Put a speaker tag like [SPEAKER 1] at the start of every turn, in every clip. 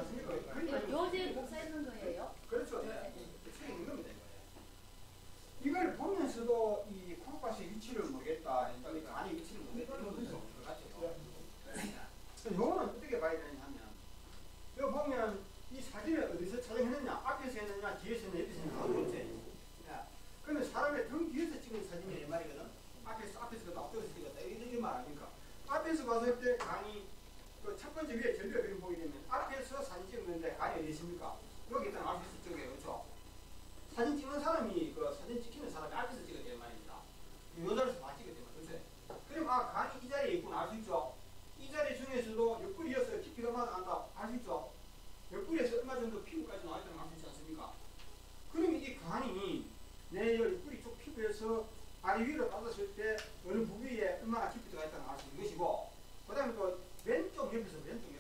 [SPEAKER 1] 있지 않습니까?
[SPEAKER 2] 요새 복사했는 거예요?
[SPEAKER 1] 그렇죠. 예. 책에 있는 겁니다. 이걸 보면서도 이 콩팥의 위치를 모르겠다. 그러니까 간의 위치를 모르겠다. 이런 것도 같죠. 요거는 어떻게 봐야 되냐 하면, 여기 보면 이 사진을 어디서 촬영했느냐? 앞에서 했느냐? 뒤에서 했느냐? 옆에서 했느냐? 그렇지. 그러면 사람의 등 뒤에서 찍은 사진이란 말이거든. 앞에서 앞쪽에서 찍었다. 이런 말 아닙니까? 앞에서 봤을 때 간이 그 첫 번째 위에 전류가 그림 보게 되면 앞에서 사진 찍었는데 간이 어디 있습니까? 여기 있다는 앞에서 쪽에 그렇죠. 사진 찍는 사람이 그 사진 찍히는 사람이 앞에서 찍어야 되는 말입니다. 요 자리에서 다 찍어야 되는 그렇지. 그럼 간이 이 자리에 있구나 알 수 있죠. 이 자리 중에서도 옆구리에서 깊이가 얼마나 간다 알 수 있죠. 옆구리에서 얼마 정도 피부까지 나와 있다는 걸 알 수 있지 않습니까? 그러면 이 간이 내 옆구리 쪽 피부에서 아래 위로 따졌을 때 어느 부위에 얼마나 깊이 들어가 있다는 걸 알 수 있는 것이고, 그 다음에 또 왼쪽 옆에서 왼쪽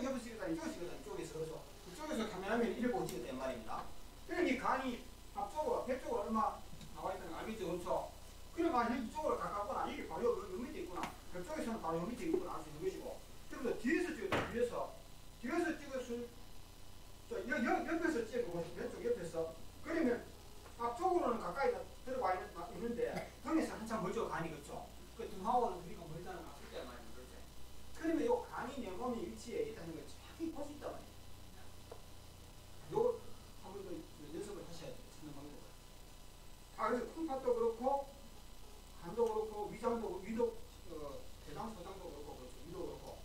[SPEAKER 1] 옆에서 찍었다 이쪽에서 그렇죠. 이쪽에서 카메라맨이 이를 보고 찍었단 말입니다. 그럼 이 간이 앞쪽으로 배 쪽으로 얼마 나와 있다는 걸 알겠죠. 그렇죠. 그러면 이쪽으로 가깝거나 이게 바로 요 밑에 있구나. 그쪽에서는 바로 요 밑에 있구나 알 수 있는 것이고, 그리고 뒤에서 찍었다. 뒤에서 찍었을 옆에서 찍고 왼쪽 옆에서 그러면 앞쪽으로는 가까이 들어가 있는데 등에서 한참 멀죠. 간이 그렇죠. 그 등하고는 거리가 멀다는 걸 알 때 말이죠. 그렇죠. 그러면 요 간이 내 몸의 위치에 있다는 걸 정확히 볼 수 있단 말이에요. 요 한 번 더 연습을 하셔야 돼요. 찾는 방법을. 그래서 콩팥도 그렇고 간도 그렇고 위도 대장 소장도 그렇고 그렇죠. 위도 그렇고.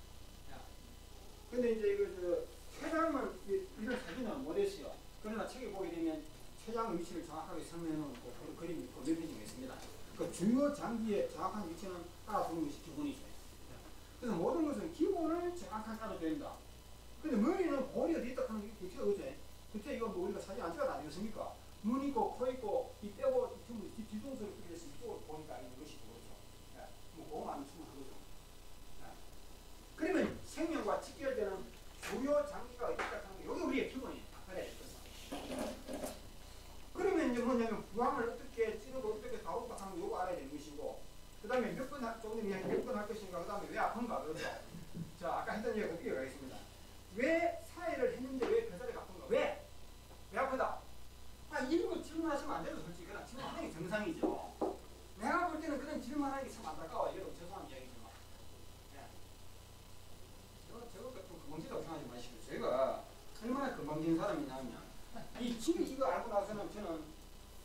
[SPEAKER 1] 근데 이제 이거 췌장은 이런 사진은 못했어요. 그러나 책에 보게 되면 췌장 위치를 정확하게 설명해 놓은 그런 그림이 몇 페이지가 있습니다. 그 주요 장기의 정확한 위치는 알아두는 것이 기본이죠. 그래서 모든 것은 기본을 정확하게 알아둬야 된다. 근데 머리는 볼이 어디 있다 하는 게 그쵸, 그죠? 그때 이거 뭐 우리가 사진 안 찍어도 아니겠습니까? 눈 있고, 코 있고, 이 빼고, 뒤통수를 끼게 돼서 이쪽을 보니까 있는 것이고, 그렇죠? 뭐, 그거만 하면 충분한 거죠. 그러면 생명과 직결되는 주요 장기가 어디 있다 하는 게, 여기 우리의 기본이에요. 그래야 되겠어. 그러면 이제 뭐냐면, 부항을 어떻게 찌르고, 어떻게 다루고 하는 거 요거 알아야 되는 것이고, 그 다음에 몇 번 할 것인가, 그 다음에 왜 아픈가, 그렇죠? 자, 아까 했던 얘기가 어떻게 가겠습니다. 왜 사회를 했는데 왜 그 자리가 아픈가? 왜 아프다? 이런 거 질문하시면 안 돼도 솔직히 그냥 질문하는 게 정상이죠. 내가 볼 때는 그런 질문하는 게 참 안타까워. 여러분 죄송한 이야기지만. 저거 같은 금방지다고 생각하지 마시고, 제가 얼마나 금방진 사람이냐면, 지금 이거 알고 나서는 저는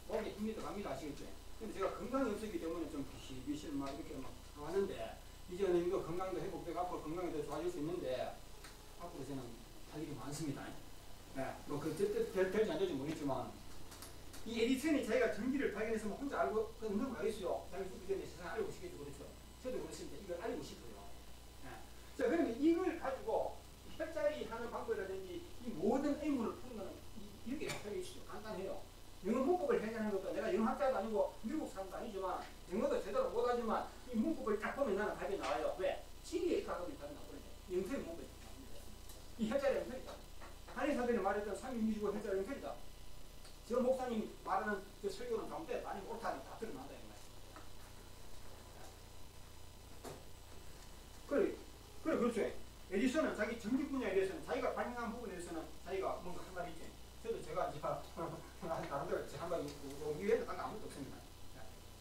[SPEAKER 1] 몸에 힘이 들어갑니다. 아시겠죠? 근데 제가 건강이 없었기 때문에 좀 비실 막 이렇게 막 나왔는데, 이제는 이거 건강도 회복되고 앞으로 건강이 더 좋아질 수 있는데, 앞으로 저는 할 일이 많습니다. 뭐, 될지 안 될지 모르겠지만, 이 에디슨이 자기가 전기를 발견했으면 혼자 알고, 없는 거 알겠어요. 자기 죽기 전에 세상에 알고 싶겠죠. 그렇죠. 저도 그렇습니다. 이걸 알고 싶어요. 자, 그러면 이걸 가지고, 혈자리 하는 방법이라든지, 이 모든 의문을 푸는 거는, 이렇게 답변이 있어요. 간단해요. 영어 문법을 해결하는 것도 내가 영어학자도 아니고, 미국 사람도 아니지만, 영어도 제대로 못하지만, 이 문법을 딱 보면 나는 답이 나와요. 왜? 지리에 가보면 답이 나오거든요. 영설이 문법이 나옵니다. 이 혈자리 영설이다. 한의사들이 말했던 365 혈자리 영설이다. 저 목사님이 말하는 그 설교는 잘못돼 아니고 옳다니 다 드러난다 이 말이야. 그래 그렇죠. 에디슨은 자기 전기 분야에 대해서는 자기가 발명한 부분에 대해서는 자기가 뭔가 한 말이 있지. 저도 제가 나름대로 한 말이 있고 이외에는 딴 거 아무것도 없습니다.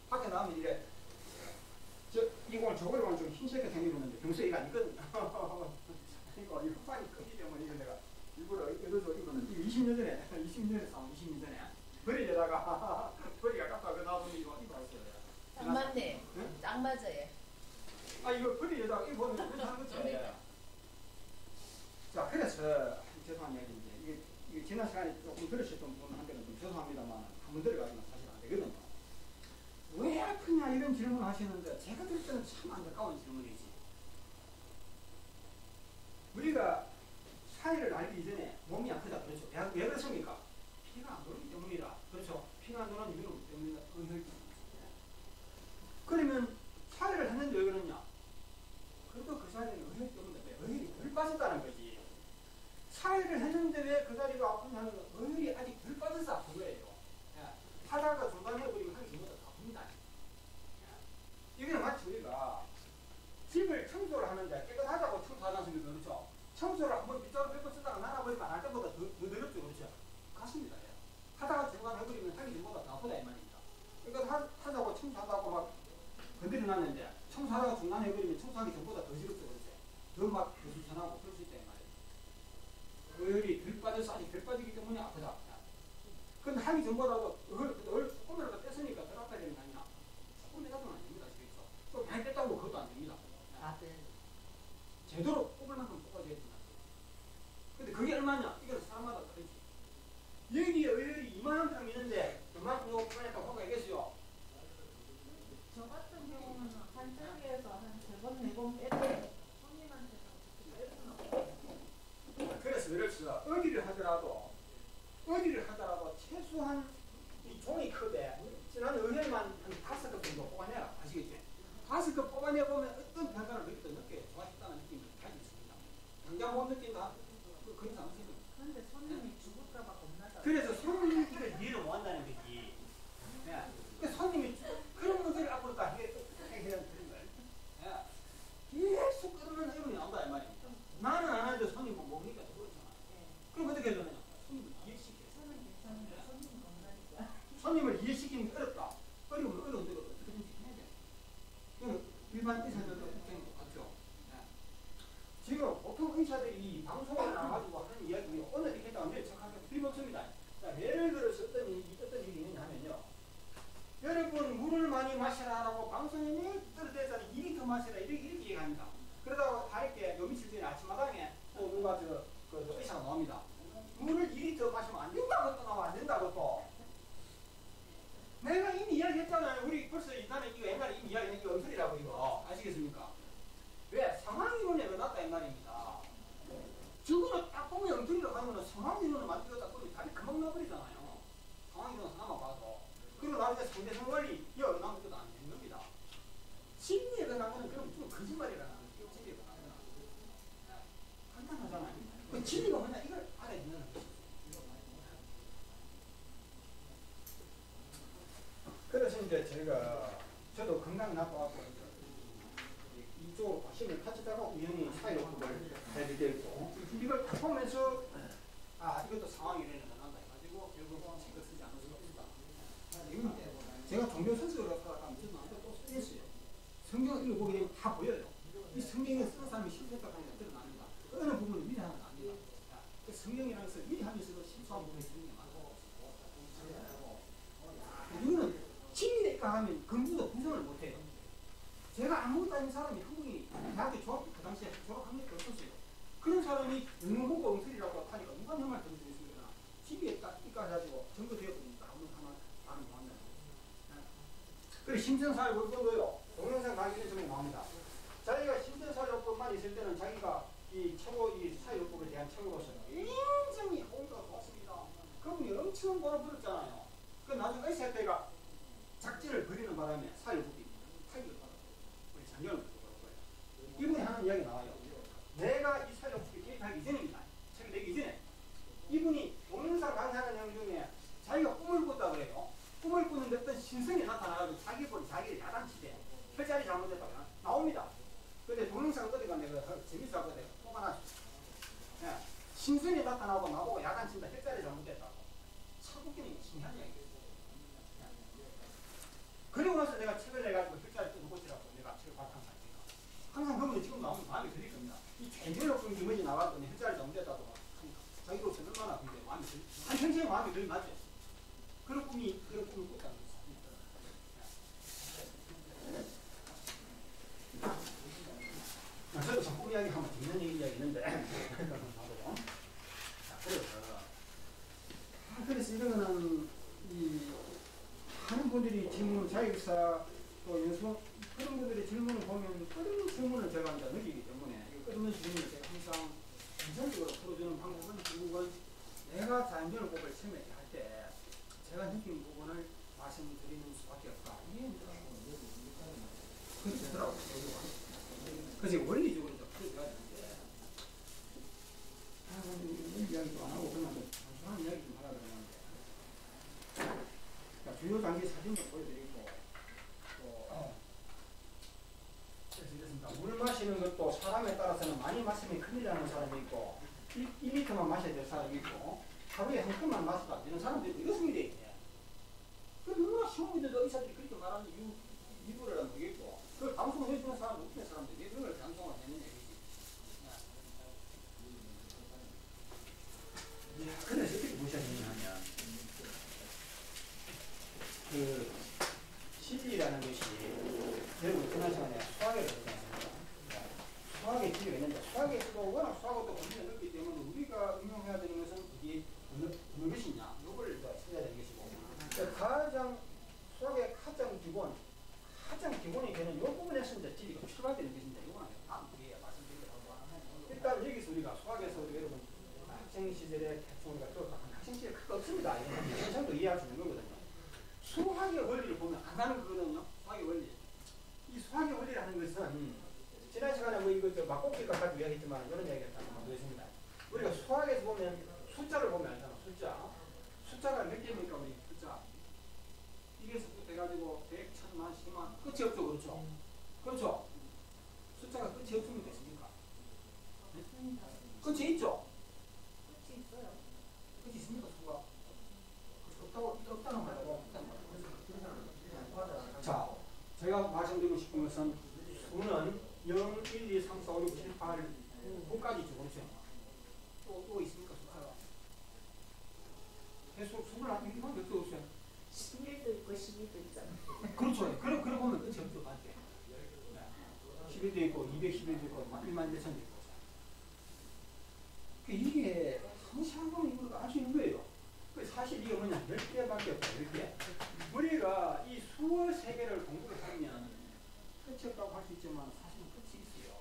[SPEAKER 1] 밖에 나오면 이래 저걸 보면 좀 흰색이 생기는데 평소에 이거 아니거든요. 그러니까 이 흑반이 크기 때문에 이거 내가 일부러 이거죠. 이거는 20년 전에 사온 20년 전에 버리려다가 버리가 깎아서 나오더니 이거 했어요.
[SPEAKER 2] 딱 맞네. 응? 딱 맞아요.
[SPEAKER 1] 이거 버리려다가 이거 보면 괜찮은 거죠. 자, 그래서 죄송한 이야기인데 이게 지난 시간에 조금 들으셨던 분한테는 좀 죄송합니다만 한 번 들어가지면 사실 안 되거든요. 왜 아프냐 이런 질문을 하시는데 제가 들을 때는 참 안타까운 질문이지. 우리가 사회를 알기 이전에 몸이 아프다 그렇죠. 왜 그렇습니까? 피가 안 돌기 때문이다. 그렇죠. 피가 안 도는 이유는 때문이다. 그러면 사회를 했는데 왜 그러냐? 그래도 그 자리는 의혈 때문에 의혈이 덜 빠졌다는 거지. 사회를 했는데 왜 그 자리가 아프냐는 의혈이 아직 덜 빠져서 아픈 거예요. 하다가 중단해버리면 하기 전부터 아픕니다. 이거는 마치 우리가 집을 청소를 하는데 깨끗하다고 청소하지 않습니까? 그렇죠? 청소를 한번 빗자루 전보다도 조금이라도 뺐으니까 덜 아파야 되는 거 아니냐. 조금 빼다고는 안 됩니다. 집에서. 또 많이 뺐다고 그것도 안 됩니다. 제대로 뽑을 만큼 뽑아줘야 된다. 근데 그게 얼마냐? 이건 사람마다 다르지. 여기에 의열이 2만 명 있는데 그만큼 요거 뽑아냈다고 효과가 있겠어요?
[SPEAKER 2] 저 같은 경우는 한 자리에서 한 3번, 4번 빼도 손님한테는
[SPEAKER 1] 그래서 예를 들어서 어디를 하더라도 최소한 이 종이 크대 지난 의열만 한 5컵 정도 뽑아내라. 아시겠지? 5컵 뽑아내보면 어떤 변화를 느껴요. 좋아졌다는 느낌을 가지고 있습니다. 당장 못 느낀다? 그런 상황이 생깁니다.
[SPEAKER 2] 근데 손님이 죽을까봐 겁나다.
[SPEAKER 1] 그래서 손님이 이걸 이해를 못 한다는 거지. 네. 그 손님이 그런 것을 앞으로 다 해야 되는 거예요. 네. 계속 그러면 이름이 나온다 이 말입니다. 나는 안 하는데 손님 뭐 먹으니까 그렇잖아. 그럼 어떻게 해야 되느냐? 손님을 이해시켜.
[SPEAKER 2] 저는 괜찮은데 손님 건강이죠.
[SPEAKER 1] 손님을 이해시키는 게 어렵다. 어려우면 어려운 대로 어떻게든지 해야 돼. 그건 일반 의사들도 그렇게 똑같죠. 네. 지금 보통 의사들이 이 방송을 나와가지고 하는 이야기 오늘 이렇게 했다가 내일 착하게 틀림없습니다. 자, 예를 들어서 어떤 일이 있느냐 하면요. 여러분 물을 많이 마시라고 방송에 늘 떨어져서 2리터 마시라 이렇게 얘기합니다. 그러다가 다르게 요 며칠 전에 아침마당에 또 누가 그 의사가 나옵니다. 물을 2리터 마시면 안 된다고 또 나와. 안 된다고 또. 내가 이미 이야기했잖아요. 우리 벌써 나는 이거 옛날에 이미 이야기했는 게 엄설이라고 이거 아시겠습니까? 왜? 상황이론에 넣어놨다 이 말입니다. 저거는 딱 보면 엄설이라고 하면 상황이론을 만들었다 보면 답이 금방 나버리잖아요. 상황이론 하나만 봐도. 그리고 나중에 상대성 원리 이어 나오는 것도 안 되는 겁니다. 진리에 관한 거는 그럼 좀 거짓말이라는 거죠. 진리에 관한 거는. 간단하잖아요. 그 진리가 뭐냐 이걸 알아야 된다는 거죠. 그래서 이제 저도 건강 나빠갖고 이쪽으로 힘을 파치다가 우연히 사회요법을 해드리게 있고 이걸 다 보면서 이것도 상황이 일어난다 해가지고 결국 책을 쓰지 않을 수가 없다. 제가 종교 선수를 하다가 저도 한번 또 쓰겠어요. 성경을 읽어보게 되면 다 보여요. 이 성경에 쓰는 사람이 실패했다고 하는 게 드러납니다. 어느 부분을 미리 하는 거 아닙니다. 성경이라는 것을 미리 하면서도 실수한 부분이 있는 게 많고 이거는 진리니까 하면 근부도 구성을 못해요. 제가 아무것도 아닌 사람이 한국이 대학교 그 당시에 졸업한 게 없었어요. 그런 사람이 응보고 응설이라고 하니까 누가 내 말 들어주겠습니까? TV에 딱 가지고 증거되어버리니까 아무도 하나 안 나온다. 그리고 심천사회요법도요. 동영상 강의 이런 점이 나옵니다. 자기가 심천사회요법만 있을 때는 자기가 이 사회요법에 대한 책으로서 굉장히 공부가 좋았습니다. 그분이 엄청 돈을 벌었잖아요. 그 나중에 의사 때가 작전을 벌이는 바람에 사회요법이 타격을 받았어요. 우리 장년을 그럴 거예요. 이분이 하는 이야기 나와요. 내가 이 사회요법에 개입하기 이전입니다. 책을 내기 이전에 이분이 동영상 강의하는 내용 중에 자기가 꿈을 꿨다 그래요. 꿈을 꾸는데 어떤 신성이 나타나가지고 자기를 야단치대. 혈자리 잘못됐다고 나옵니다. 근데 동영상 어디가 내가 재밌어 하거든. 뽑아놨어. 예. 신성이 나타나고 나보고 야단친다. 혈자리 잘못됐다고. 참 웃기는 신기한 이야기예요. 그리고 나서 내가 책을 내가지고 혈자리 뜯어보시라고 내가 책을 발표한 거니까. 항상 그분이 지금 나오면 마음이 들릴 겁니다. 이 최저높은 이미지 나왔더니 혈자리 잘못됐다고 하니까 자기로서는 얼마나 근데 마음이 한평생에 마음이 늘 맞죠. 그런 꿈을 꿨다는 거죠. 저도 참 꿈 이야기 하면 재밌는 얘기가 있는데 그래서 이런 거는 하는 분들이 질문, 자격사 또 연수 그런 분들의 질문을 보면 끝없는 질문을 제가 이제 느끼기 때문에 이 끝없는 질문을 제가 항상 안정적으로 풀어주는 방법은 결국은 내가 자연전을 법을 처음에 할 때 제가 느낀 부분을 말씀드리는 수밖에 없다. 이게 그렇게 되더라고요. 그래서 원리적으로 좀 풀어줘야 되는데 이 이야기도 안 하고 그냥 단순한 이야기 좀 하려고 그러는데 주요 장기 사진을 보여드리고 그래서 이렇습니다. 물 마시는 것도 사람에 따라서는 많이 마시면 큰일 나는 사람이 있고 1리터만 마셔야 될 사람이 있고 하루에 한 컵만 마셔도 안 되는 사람들이 이렇습니다. 그 얼마나 쉬운 건데도 의사들이 그렇게 말하는 이유를 안 모르겠고 그걸 방송을 해주는 사람 웃기는 사람들이 왜 그걸 방송을 했느냐 이거지. 그래서 어떻게 보셔야 되냐 하면 우리가 넣기 때문에 우리가 응용해야 되는 것은 그게 어느 것이냐 이걸 찾아야 되는 것이고 가장 수학의 가장 기본이 되는 이 부분에서 이제 진리가 출발되는 것인데 이거는 다음 기회에 말씀드리도록 일단 여기서 우리가 수학에서 여러분 학생 시절에 대충 우리가 또 학생 시절에 크게 없습니다. 이건 현상도 이해할 수 있는 거거든요. 수학의 원리를 보면 안 가는 거거든요. 수학의 원리. 이 수학의 원리라는 것은 지난 시간에 뭐 이거 막곡기가 가지고 이야기했지만 이런 이야기를 한번 드렸습니다. 우리가 수학에서 보면 숫자를 보면 알잖아. 숫자가 몇 개입니까 우리 숫자? 1에서부터 해가지고 100, 1000만, 10만 끝이 없죠. 그렇죠? 그렇죠? 숫자가 끝이 없습니까? 있습니까? 네? 끝이 있죠?
[SPEAKER 2] 끝이 있어요.
[SPEAKER 1] 끝이 있습니까? 수가? 없다는 말이고 자, 제가 말씀드리고 싶은 것은 수는 0, 1, 2, 3, 4, 5, 6, 7, 8, 9까지 있죠. 그렇죠? 또 있습니까? 숫자가? 수를 한 이만 몇 개 없어요?
[SPEAKER 2] 11도 있고 12도 있잖아.
[SPEAKER 1] 그렇죠. 그래 보면 끝이 없죠. 맞죠? 11도 있고 211도 있고 1만 1천도 있고 이게 상시한 거는 이거 알 수 있는 거예요. 사실 이게 뭐냐 10개밖에 없어요. 10개. 우리가 이 수어 세계를 공부를 하면 끝이 없다고 할 수 있지만 사실은 끝이 있어요.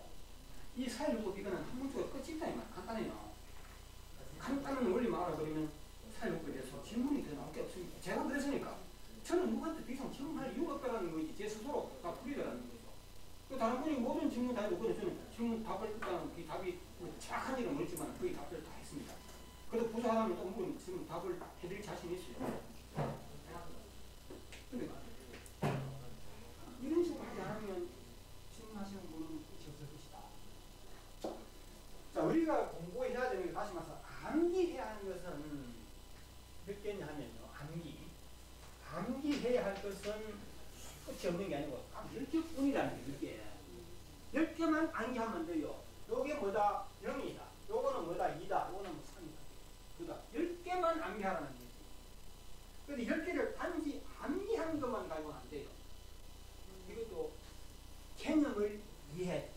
[SPEAKER 1] 이 사일요법 이거는 한 문제가 끝이 있다 이 말. 간단해요. 간단한 원리만 알아버리면 사일요법에 대해서 질문이 더 나올 게 없습니다. 제가 그랬으니까 저는 누구한테 더 이상 질문할 이유가 없다는 거지. 제 스스로 다 풀리더라는 거죠. 그 다른 분이 모든 질문 다 해도 저는 질문 답을 일단 그 답이 정확한 일은 모르지만 거의 답을 다 했습니다. 그래도 부사하면 또 물으면 지금 답을 해드릴 자신이 있어요. 근데 이런 식으로 하지 않으면 질문하시는 분은 끝이 없을 것이다. 자, 우리가 공부해야 되는 게 다시 말해서 암기해야 하는 것은 몇 개냐 하면요. 암기해야 할 것은 끝이 없는 게 아니고 딱 10개뿐이라는 게 10개. 10개만 암기하면 돼요. 요게 뭐다? 0이다. 요거는 뭐다? 2다. 요거는 3이다. 그다 10개만 암기하라는 얘기. 근데 10개를 단지 암기하는 것만 가지고는 안 돼요. 이것도 개념을 이해해.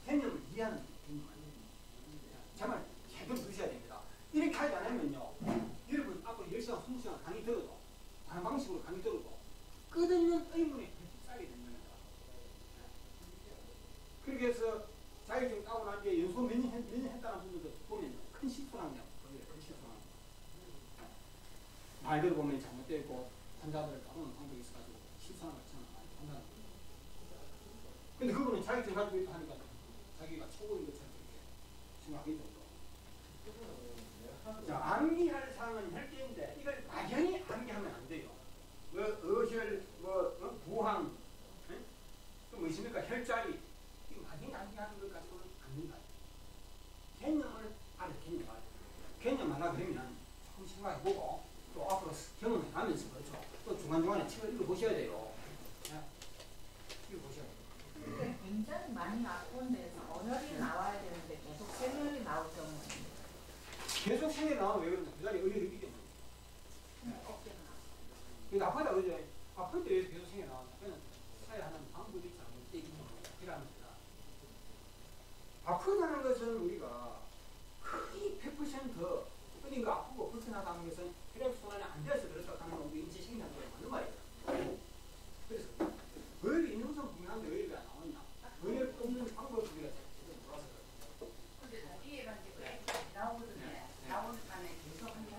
[SPEAKER 1] 개념을 이해하는 개념 아니에요. 정말 제대로 드셔야 됩니다. 이렇게 하지 않으면요. 여러분 앞으로 10시간, 20시간 강의 들어도 다른 방식으로 강의 들어도 끝없는 의문에 계속 쌓이게 되는 겁니다. 그렇게 해서 자격증 따고 난 뒤에 연수 몇 년 했다는 분들도 보면 큰 실수라는 게 큰 실수라는 말대로 보면 잘못되어 있고 환자들을 따르는 방법이 있어가지고 실수하는 것처럼 많이 판단하는 거예요. 근데 그분은 자격증 가지고 있다 하니까 자기가 초보인 것처럼 이렇게 생각하겠죠. 자, 암기할 사항은 10개인데 이걸 막연히 암기하면 안 돼요. 어혈, 부항, 또 뭐 있습니까? 혈자리. 이거 막연히 암기하는 것 가지고는 안 된다. 개념을 알아, 개념 하나 그러면 조금 생각해보고 또 앞으로 경험해가면서 그렇죠. 또 중간중간에 책을 읽어보셔야 돼요. 읽어보셔야 돼요.
[SPEAKER 2] 근데 굉장히 많이 아픈 데서 어혈이 나와야 되는데 계속 세혈이 나올 경우는
[SPEAKER 1] 계속 생각이 나오면 왜 그러냐? 그 자리에 의욕이 있기 때문에.
[SPEAKER 2] 어깨가
[SPEAKER 1] 근데 아프다, 그죠? 아플 때 왜 계속 생각이 나온다? 그냥 사회하는 방법이 잘못되기 때문에 필요합니다. 아프다는 것은 우리가 거의 100% 그러니까 아프고 불편하다는 것은 혈액순환이 안 돼서 그렇다는 건 우리 인체 생리학에 맞는 말이에요. 그래서 의욕이 있는 것은 분명한데 의욕이 안 나오냐? 의욕 없는 방법을 우리가 제대로 몰라서 그래요.
[SPEAKER 3] 근데 자기애가 이제 나오거든요. 나오는 간에 계속 한 5번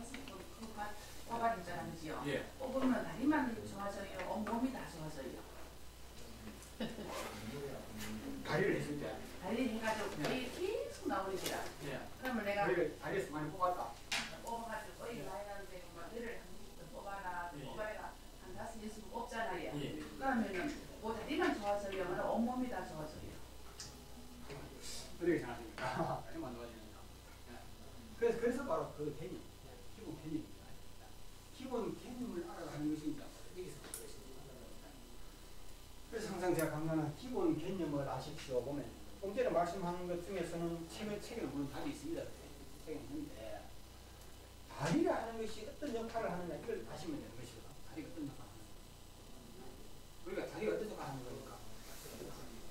[SPEAKER 3] 뽑아줄 줄 알지요.
[SPEAKER 1] 예.
[SPEAKER 3] 뽑으면 다리만 좋아져요. 온몸이 다 좋아져요.
[SPEAKER 1] 다리를 했을 때.
[SPEAKER 3] 다리 해가지고 거의 계속 나오리더라.
[SPEAKER 1] 예.
[SPEAKER 3] 그러면 내가
[SPEAKER 1] 다리에서 많이 뽑았다.
[SPEAKER 3] 뽑아가지고 거의 나이라는데 막 너를 한 뽑아라,
[SPEAKER 1] 예.
[SPEAKER 3] 뽑아라 한 5, 6번 뽑잖아요.
[SPEAKER 1] 예.
[SPEAKER 3] 그러면은 뭐 다리만 좋아져요. 온몸이 다 좋아져요.
[SPEAKER 1] 어떻게 생각하십니까? 다리만 좋아지느냐. 그래서 바로 그 개념, 기본 개념입니다. 기본 개념을 알아가는 것이 이제 여기서 그것입니다. 그래서 항상 제가 강조하는 기본 개념을 아십시오. 보면 공제를 말씀하는 것 중에서는 책에는 물론 답이 있습니다. 책에 있는데 다리가 하는 것이 어떤 역할을 하느냐 이걸 아시면 되는 것이거든요. 다리가 어떤 역할을 하느냐. 우리가 다리가 어떤 역할을 하는 거니까.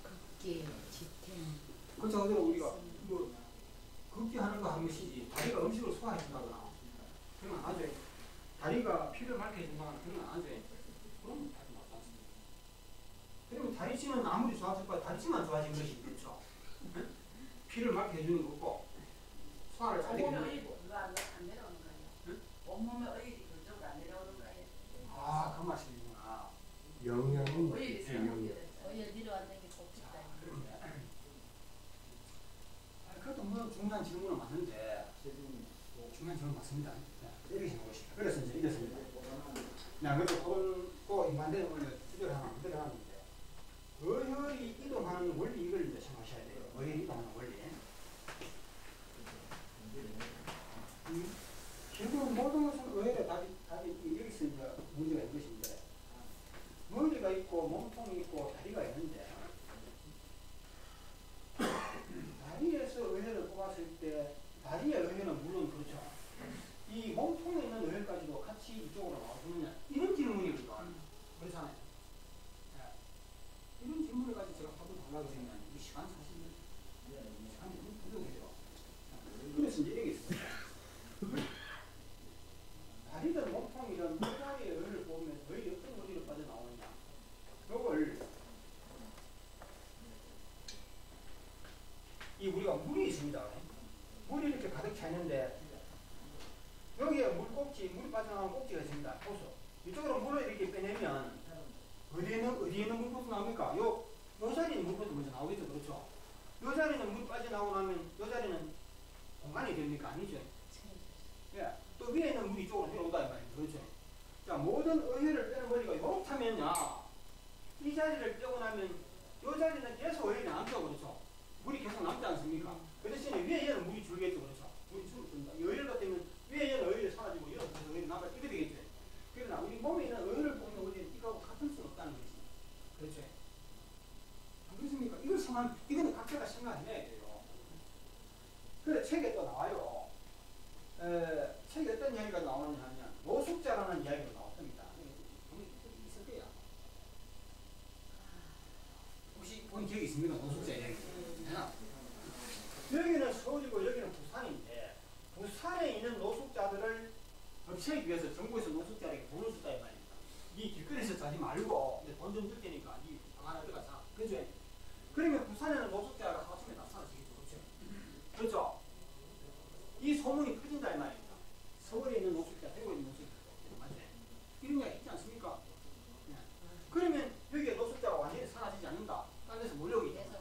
[SPEAKER 3] 걷기, 지탱.
[SPEAKER 1] 그렇죠. 우리가 뭐 잘못이지. 다리가 음식을 소화해준다거나 그런 건 안 하죠. 다리가 피를 맑게 해준다거나 그런 건 안 하죠. 그럼 다리 맞지 않습니다. 그리고 다리찜은 아무리 좋았을 거야 다리찜만 좋아진 것이 그렇죠. 응? 피를 맑게 해주는 거고 소화를 잘
[SPEAKER 3] 온몸에
[SPEAKER 1] 해주는
[SPEAKER 3] 의리
[SPEAKER 1] 거고.
[SPEAKER 3] 그거 안 내려오는 거예요.
[SPEAKER 1] 응?
[SPEAKER 3] 온몸에 의리 그쪽으로 안 내려오는 거예요.
[SPEAKER 1] 아, 그 말씀이구나.
[SPEAKER 4] 영양은
[SPEAKER 3] 의리 있어요.
[SPEAKER 4] 영양.
[SPEAKER 3] 의리 내려왔는 게 좋겠다.
[SPEAKER 1] 그것도 뭐 중요한 질문은 맞는데 중요한 질문 맞습니다. 네, 이렇게 생각하십시오. 그래서 이제 이랬습니다. 그래서 그런 또 인간대는 원래 주제를 하나 만들어놨는데 어혈이 이동하는 원리 이걸 이제 생각하셔야 돼요. 어혈이 이동하는 원리. 결국 모든 것은 어혈에 답이 여기서 이제 문제가 있는 것인데 머리가 있고 몸통이 있고 다리가 있는데 다리에서 어혈을 뽑았을 때 다리의 어혈은 물론 그렇죠. 이 몸통에 있는 어혈까지도 같이 이쪽으로 나와주느냐 이런 질문이거든요. 그렇잖아요. 네. 이런 질문을 가지고 제가 답을 하려고 그러면 이 시간 사실은 시간이 너무 부족해요. 그래서 이제 여기 있어요. 다리든 몸통이든 물다리의 어혈을 보면 어혈이 어떤 어디로 빠져나오느냐 요걸 이 우리가 물이 있습니다. 물이 이렇게 가득 차 있는데 여기에 물이 빠져나오는 꼭지가 있습니다. 보소. 이쪽으로 물을 이렇게 빼내면 어디에 있는 물부터 나옵니까? 요 자리는 물부터 먼저 나오겠죠. 그렇죠? 요 자리는 물 빠져나오고 나면 요 자리는 공간이 됩니까? 아니죠? 예. 또 위에 있는 물이 이쪽으로 내려온다 이 말이에요. 그렇죠? 자, 모든 어혈을 빼는 머리가 요렇다면야 이 자리를 빼고 나면 요 자리는 계속 어혈이 남죠. 그렇죠? 물이 계속 남지 않습니까? 그 대신에 위에 얘는 물이 줄겠죠. 그렇죠? 물이 줄어든다. 이 어혈 같으면 위에 얘는 어혈이 사라지고 얘는 계속 어혈이 남아 이렇게 되겠죠. 그러나 우리 몸에 있는 어혈을 보면 우리는 이거하고 같을 수는 없다는 거지. 그렇죠? 안 그렇습니까? 이거는 각자가 생각해내야 돼요. 그래 책에 또 나와요. 책에 어떤 이야기가 나오느냐 하면 노숙자라는 이야기가 나왔습니다. 있을 거야. 혹시 본 기억이 있습니까? 노숙자 이야기. 여기는 서울이고 여기는 부산인데 부산에 있는 노숙자들을 없애기 위해서 정부에서 노숙자에게 돈을 줬다 이 말입니다. 이 길거리에서 자지 말고 돈 좀 줄 테니까 이 방 하나 들어가자. 그죠? 그러면 부산에는 노숙자가 하루쯤에 다 사라지겠죠. 그렇죠? 그렇죠? 이 소문이 퍼진다 이 말입니다. 서울에 있는 노숙자, 대구에 있는 노숙자 맞죠? 이런 게 있지 않습니까? 네. 그러면 여기에 노숙자가 완전히 사라지지 않는다. 딴 데서 몰려오겠죠.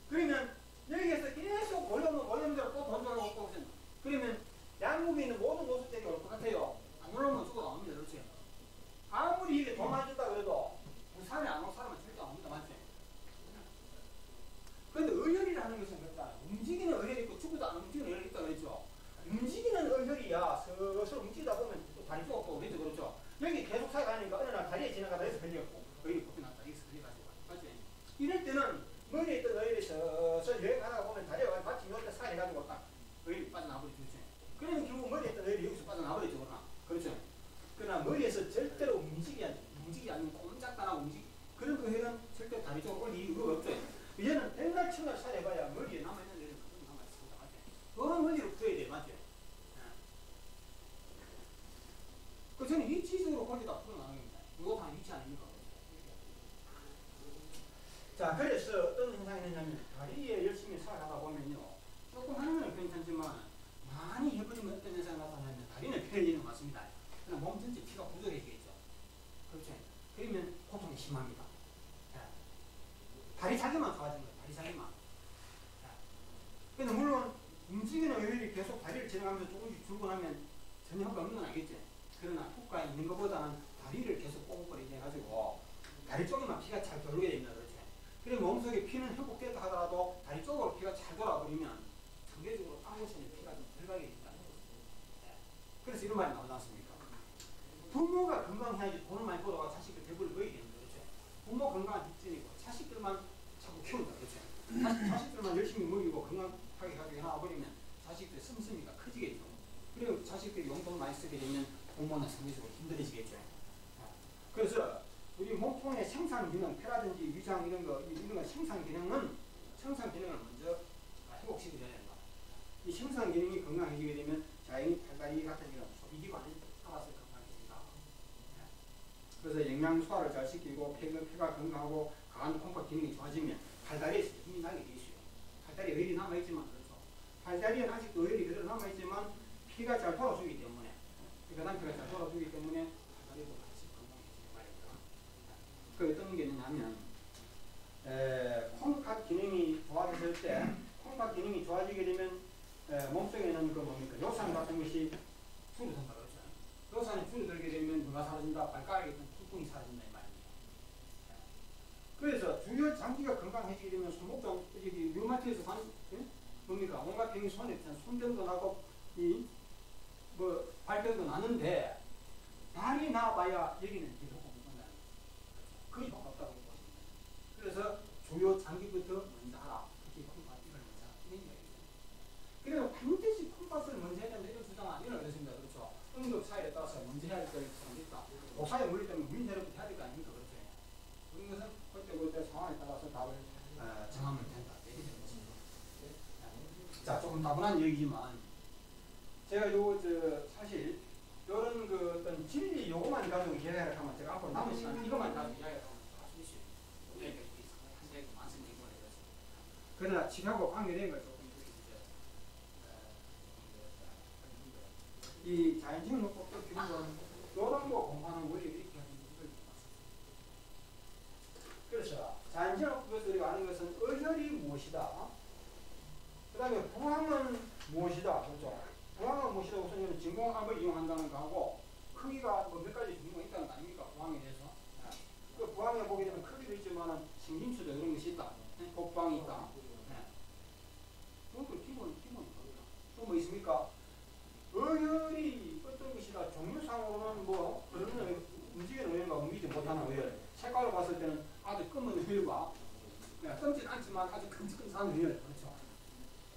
[SPEAKER 1] 그러면 여기에서 계속 몰려오는 대로 또 돈 주고 또 오잖아. 그러면 양국에 있는 모든 노숙자들이 올 것 같아요. 안 올라오면 죽어 나옵니다. 그렇지? 아무리 이게 돈 많이 준다 그래도 부산에 안 올 사람은 절대 안 옵니다. 맞지? 그런데 어혈이라는 것은 그렇다. 움직이는 어혈이 있고 죽어도 안 움직이는 어혈이 있다 그랬죠. 움직이는 어혈이야 슬슬 움직이다 보면 또 다리 쪼고 그랬죠. 그렇죠? 여기 계속 살아가니까 어느 날 다리에 지나가다 여기서 걸렸고 어혈이 뽑혀났다. 여기서 걸려가지고. 맞지? 이럴 때는 머리에 있던 어혈이 서서 여행하다가 보면 다리가 마치 이럴 때 살해가지고 딱 어혈이 빠져나버리죠. 그러면 결국 머리에 있던 어혈이 여기서 빠져나버리죠. 그렇죠? 그러나 머리에서 절대로 움직이지 않는 꼼짝단하고 그런 어혈은 절대 다리 쪽으로 올 이유가 없죠. 얘는 백날 천날 살해봐야 머리에 남아있는 어혈은 그건 남아있습니다. 맞죠? 그런 원리로 풀어야 돼요. 맞죠? 그 저는 위치적으로 거기다 풀어나가는 겁니다. 이거 다 위치 아닙니까? 자, 그래서 어떤 현상이 있냐면 다리에 열심히 살아가다 보면요. 조금 하는 건 괜찮지만 많이 해버리면 어떤 현상이 나타나냐면 다리는 편해지는 것 같습니다. 그러나 몸 전체 피가 부족해지겠죠. 그렇죠? 그러면 고통이 심합니다. 다리 자기만 좋아지는 거예요. 다리 자기만. 근데 물론 움직이는 어혈이 계속 다리를 지나가면서 조금씩 줄고 나면 전혀 효과 없는 건 알겠죠. 그러나 효과 있는 것보다는 다리를 계속 꽁꽁거리게 해가지고 다리 쪽에만 피가 잘 돌게 됩니다. 그렇죠? 그리고 몸속에 피는 회복됐다 하더라도 다리 쪽으로 피가 잘 돌아버리면 상대적으로 딴 곳에는 피가 좀 덜 가게 된다는 거죠. 그래서 이런 말이 나오지 않습니까? 부모가 건강해야지 돈을 많이 벌어가 자식들 배부를 먹이게 되는 거죠. 부모 건강한 뒷전이고 자식들만 자꾸 키운다. 그렇죠? 자식들만 열심히 먹이고 건강하게 가지고 해놔버리면 자식들의 씀씀이가 커지겠죠. 그리고 자식들이 용돈 많이 쓰게 되면 부모는 상대적으로 힘들어지겠죠. 그래서 우리 몸통의 생산 기능, 폐라든지 위장 이런 거 생산 기능을 먼저 회복시켜야 된다. 이 심상 기능이 건강해지게 되면 자연히 팔다리 같은 이런 소비기관이 알아서 건강해진다. 그래서 영양 소화를 잘 시키고 폐가 건강하고 간, 콩팥 기능이 좋아지면 팔다리에서 힘이 나게 돼 있어요. 팔다리에 의리 남아있지만 그렇죠. 팔다리에는 아직도 의리 그대로 남아있지만 피가 잘 돌아주기 때문에 혈관 피가 잘 돌아주기 때문에 팔다리도 같이 건강해지는 말입니다. 그 어떤 게 있냐면 콩팥 기능이 좋아졌을 때 콩팥 기능이 좋아지게 되면 몸속에는 그 뭡니까 요산 같은 것이 줄어든다 그러죠. 요산이 줄어들게 되면 누가 사라진다? 발가락에 있는 퉁퉁이 사라진다 이 말입니다. 그래서 주요 장기가 건강해지게 되면 손목장 여기 류마티에서 뭡니까 온갖 병이 손에 손병도 나고 이 뭐 발병도 나는데 발이 나봐야 여기는 이제 효과가 없는다는 거죠. 거의 효과 없다고 보십니다. 그래서 주요 장기부터 먼저 하라. 특히 콩팥 이걸 먼저 하라. 이런 이야기입니다. 그래서 반드시 콩팥을 먼저 해야 된다 이런 주장은 아니라고 했습니다. 그렇죠. 응급 사회에 따라서 먼저 해야 될 사람이 있다. 목사에 물릴 때면 문제로부터 해야 될 거 아닙니까? 그렇죠. 그런 것은 그때 상황에 따라서 답을 정하면 된다. 자, 조금 다분한 얘기지만 제가 사실 이런 그 어떤 진리 요거만 가지고 이야기를 하면 제가 앞으로 남은 시간 이것만 가지고 이야기를 하면 할 수 있어요. 우리가 한대 많습니다. 그러나 지하고 관계된 걸 조금 이 자연증후법도 기본적으로 이런 거 공부하는 원리를 이렇게 하는 것을 그래서 자연증후법에서 우리가 아는 것은 의혈이 무엇이다. 그 다음에 부항은 무엇이다. 그렇죠. 부항은 무엇이다. 우선 진공압을 이용한다는 거하고 크기가 뭐 몇 가지 종류가 있다는 거 아닙니까? 부항에 대해서. 그 부항에 보게 되면 크기도 있지만 신김수도 이런 것이 있다. 복부항이 있다. 그것도 기본입니다. 또 뭐 있습니까? 의혈이 어떤 것이다. 종류상으로는 뭐 그러면 움직이는 의혈과 움직이지 못하는 의혈. 색깔로 봤을 때는 아주 검은 의혈과 검진 않지만 아주 끈적끈적한 의혈. 그렇죠.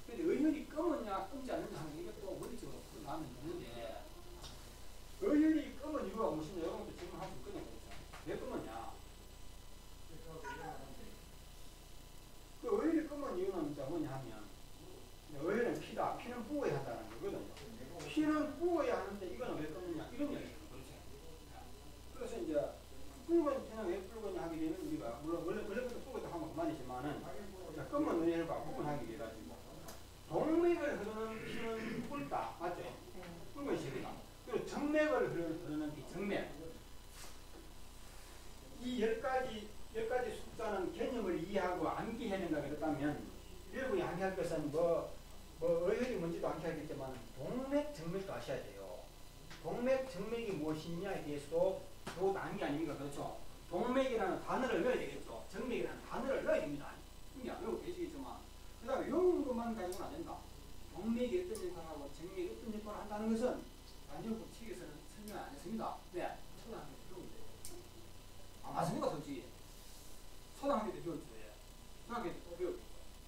[SPEAKER 1] 근데 의혈이 검었냐 검지 않느냐 하는 이것도 원리적으로 나는 있는데 의혈이 검은 이유가 무엇이냐 이런 것도 질문할 수 있거든요. 왜 검었냐? 그 의혈이 검은 이유는 이제 뭐냐 하면 의혈은 피다. 피는 부어야 한다는 거거든요. 피는 부어야 하는데 이거는 왜 검느냐 이런 이야기예요. 그렇죠. 그래서 이제 붉은 피는 왜 붉으냐 하게 되면 우리가 물론 원래부터 붉었다 하면 그만이지만은 검은 의혈과 구분하기 위해 가지고 동맥을 흐르는 피는 붉다. 맞죠? 붉은 색이다. 그리고 정맥을 흐르는 피, 정맥. 이 10가지 숫자는 개념을 이해하고 암기해낸다 그랬다면 여러분이 암기할 것은 의혈이 뭔지도 암기하겠지만 동맥, 정맥도 아셔야 돼요. 동맥, 정맥이 무엇이냐에 대해서도 또 암기 아닙니까? 그렇죠? 동맥이라는 단어를 넣어야 되겠죠. 정맥이라는 단어를 넣어야 됩니다. 이게 안 외우고 계시겠지만 그 다음에 외우는 것만 가지고는 안 된다. 동맥이 어떤 역할을 하고 정맥이 어떤 역할을 한다는 것은 단지법 책에서는 설명을 안 했습니다. 네, 초등학교 때 배우면 돼요. 안 맞습니까, 솔직히? 초등학교 때 배웠죠. 중학교 때 또 배웠죠.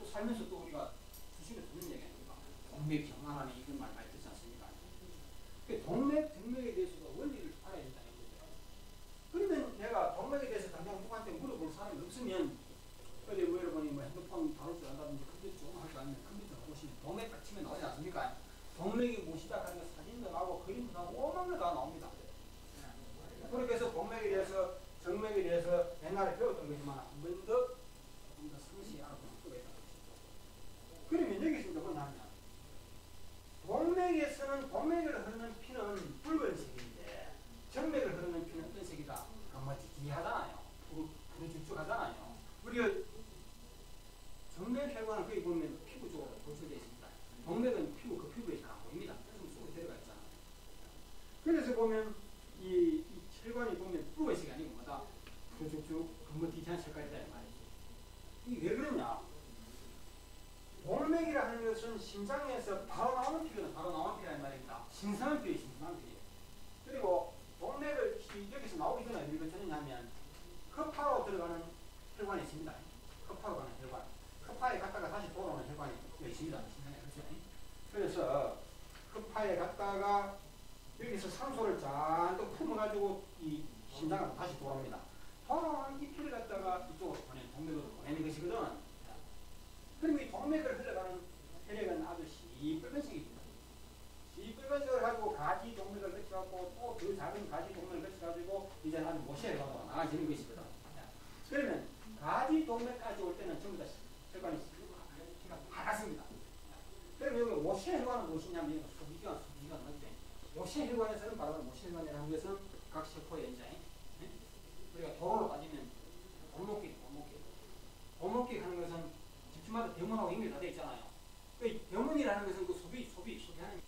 [SPEAKER 1] 또 살면서 또 우리가 수시로 듣는 얘기 아닙니까? 동맥 경화라는 이런 말 많이 듣지 않습니까? 동맥, 정맥에 대해서도 원리를 알아야 된다는 거죠. 그러면 내가 동맥에 대해서 당장 누구한테 물어볼 사람이 없으면 어디 뭐 여러분이 뭐 핸드폰 다룰 줄 안다든지 컴퓨터 조금 할 줄 알면 컴퓨터 보시면 동맥 딱 치면 나오지 않습니까? 동맥이 무엇이다 하는 사진도 나오고 그림도 나오고 오만 거 다 나옵니다. 그렇게 해서 동맥에 대해서 정맥에 대해서 옛날에 배웠던 거지만 한 번 더 상세히 알아보는 필요가 있다. 그러면 여기서 이제 뭐냐면 동맥에서는 동맥을 흐르는 피는 붉은색인데 정맥을 흐르는 피는 어떤 색이다? 강마지기하잖아요. 푸르죽죽하잖아요. 우리가 정맥 혈관은 거기 보면 피부 쪽으로 노출되어 있습니다. 동맥은 피부 그 피부에 잘 안 보입니다. 좀 속에 들어가 있잖아요. 그래서 보면 이 혈관이 보면 붉은색이 아니고 뭐다? 푸르죽죽 검은티한 색깔이다 이 말이죠. 이게 왜 그러냐? 동맥이라 하는 것은 심장에서 바로 나오는 피거든. 바로 나오는 피라는 말입니다. 신성한 피예요. 신성한 피. 그리고 동맥을 여기서 나오기 전에 우리가 전했냐면 급파로 들어가는 혈관이 있습니다. 급파로 가는 혈관. 급파에 갔다가 다시 돌아오는 혈관이 있습니다. 그래서 급파에 갔다가 여기서 산소를 잔뜩 품어가지고 이 심장으로 다시 돌아옵니다. 돌아온 이 피를 갖다가 이쪽으로 보내는 동맥으로 보내는 것이거든. 그럼 이 동맥을 흘러가는 혈액은 아주 시뻘건색이 빠지는 것이거든. 그러면 가지 동맥까지 올 때는 전부 다 혈관이 밝았습니다. 그럼 여기 모세혈관은 무엇이냐면 소비기관 어때? 모세혈관에서는 바로 모세혈관이라는 것은 각 세포의 이제 우리가 도로로 따지면 골목길 하는 것은 집집마다 병원하고 연결 다 되어 있잖아요. 그 병원이라는 것은 그 소비하는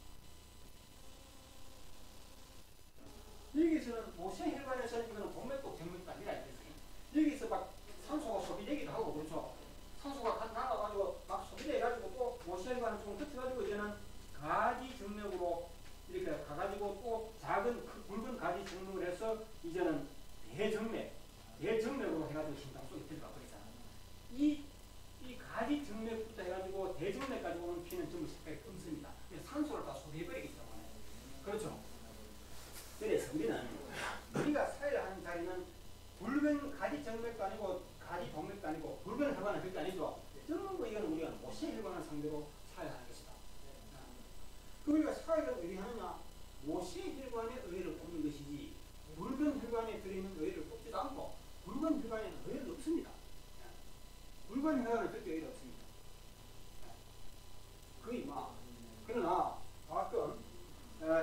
[SPEAKER 1] 여기서는 모세혈관에서는 이거는 동맥도 정맥도 아니라 여기서 막 산소가 소비되기도 하고 그렇죠. 산소가 나가가지고 막 소비돼가지고 또 모세혈관을 좀 거쳐가지고 이제는 가지 정맥으로 이렇게 가가지고 또 작은 굵은 가지 정맥을 해서 이제는 대정맥으로 해가지고 심장 속에 들어가 버리잖아요. 이 가지 정맥부터 해가지고 대정맥까지 오는 피는 전부 색깔이 검습니다. 산소를 다 소비해버리기 때문에. 그렇죠. 그래서 우리가 사회하는 자리는 붉은 가지 정맥도 아니고 가지 동맥도 아니고 붉은 혈관은 그게 아니죠. 전부 이거는 우리가 모세혈관을 상대로 사회하는 것이다. 우리가 사회를 어떻게 하느냐? 모세혈관의 의의를 뽑는 것이지 붉은 혈관에 들어있는 의의를 뽑지도 않고 붉은 혈관에는 의의가 없습니다. 붉은 혈관은 그렇게 의의가 없습니다. 거의 그러나 가끔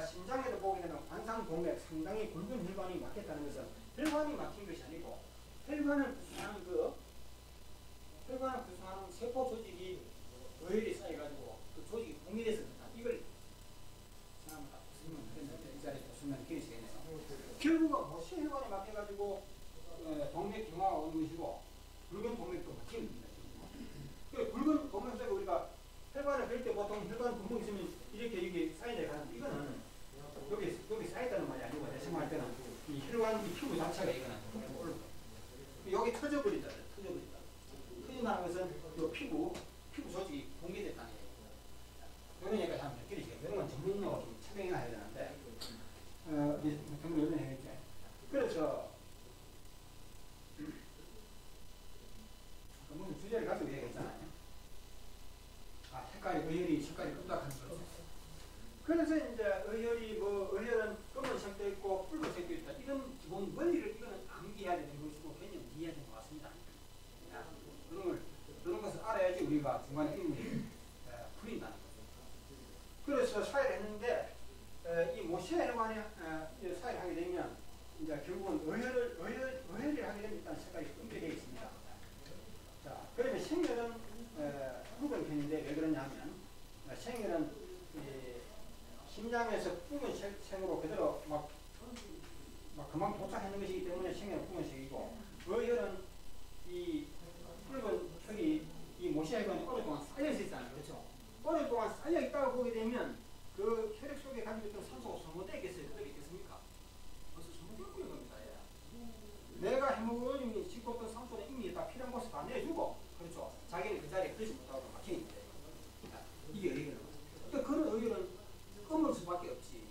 [SPEAKER 1] 심장에도 보게 되면 관상동맥 상당히 굵은 혈관이 막혔다는 것은 혈관이 막힌 것이 아니고 혈관을 구성하는 세포 조직이 의혈이 쌓여가지고 그 조직이 봉인돼서 그렇다. 이걸 생각합니다. 이 자리에 보시면 기억이시겠네요. 결국은 모세혈관이 막혀가지고 동맥 경화가 오는 것이고 붉은 동맥도 막히는 겁니다. 그 붉은 동맥 속에 우리가 혈관을 뺄 때 보통 혈관 구멍이 있으면 이렇게 여기 쌓여져 가는데 이거는 여기 쌓였다는 말이 아니고 내가 생각할 때는 이 혈관 이 피부 자체가 이거는 여기 터져버린다. 터진다는 것은 이 피부 조직이 붕괴됐다는 얘기예요. 그러니까 참 느끼시겠어요. 이런 건 전문용어로 좀 체명해야 되는데 이제 전문용어는 해야겠죠. 그래서 무슨 주제를 가지고 얘기했잖아요. 색깔이 끔찍한 거죠. 그래서 이제 의혈은 검은색도 있고 붉은색도 있다. 이런 기본 원리를 이거는 암기해야 되는 것이고 개념 이해해야 되는 것 같습니다. 그런 것을 알아야지 우리가 중간에 인물이 풀린다는 거죠. 그래서 사회를 했는데 이 모세혈관에 사회를 하게 되면 이제 결국은 의혈을 하게 되면 일단 색깔이 끔찍해 있습니다. 자, 그러면 생혈은 붉은 편인데 왜 그러냐면 생혈은 심장에서 붉은색으로 그대로 막 금방 도착하는 것이기 때문에 생혈은 붉은색이고 의혈은 이 붉은 혈이 이 모세혈관에 오랫동안 쌓여져 있잖아요. 그렇죠? 오랫동안 쌓여 있다고 보게 되면 그 혈액 속에 가지고 있던 산소가 소모되겠어요? 그대로 있겠습니까? 벌써 소모되고 있는 겁니다. 내가 헤모글로빈이 싣고 있던 산소는 이미 다 필요한 곳에 다 내주고 그렇죠? 자기는 그 자리에 그러지 못하고 막혀있는데 이게 의혈은 그러니까 그런 의혈은 검을 수밖에 없지.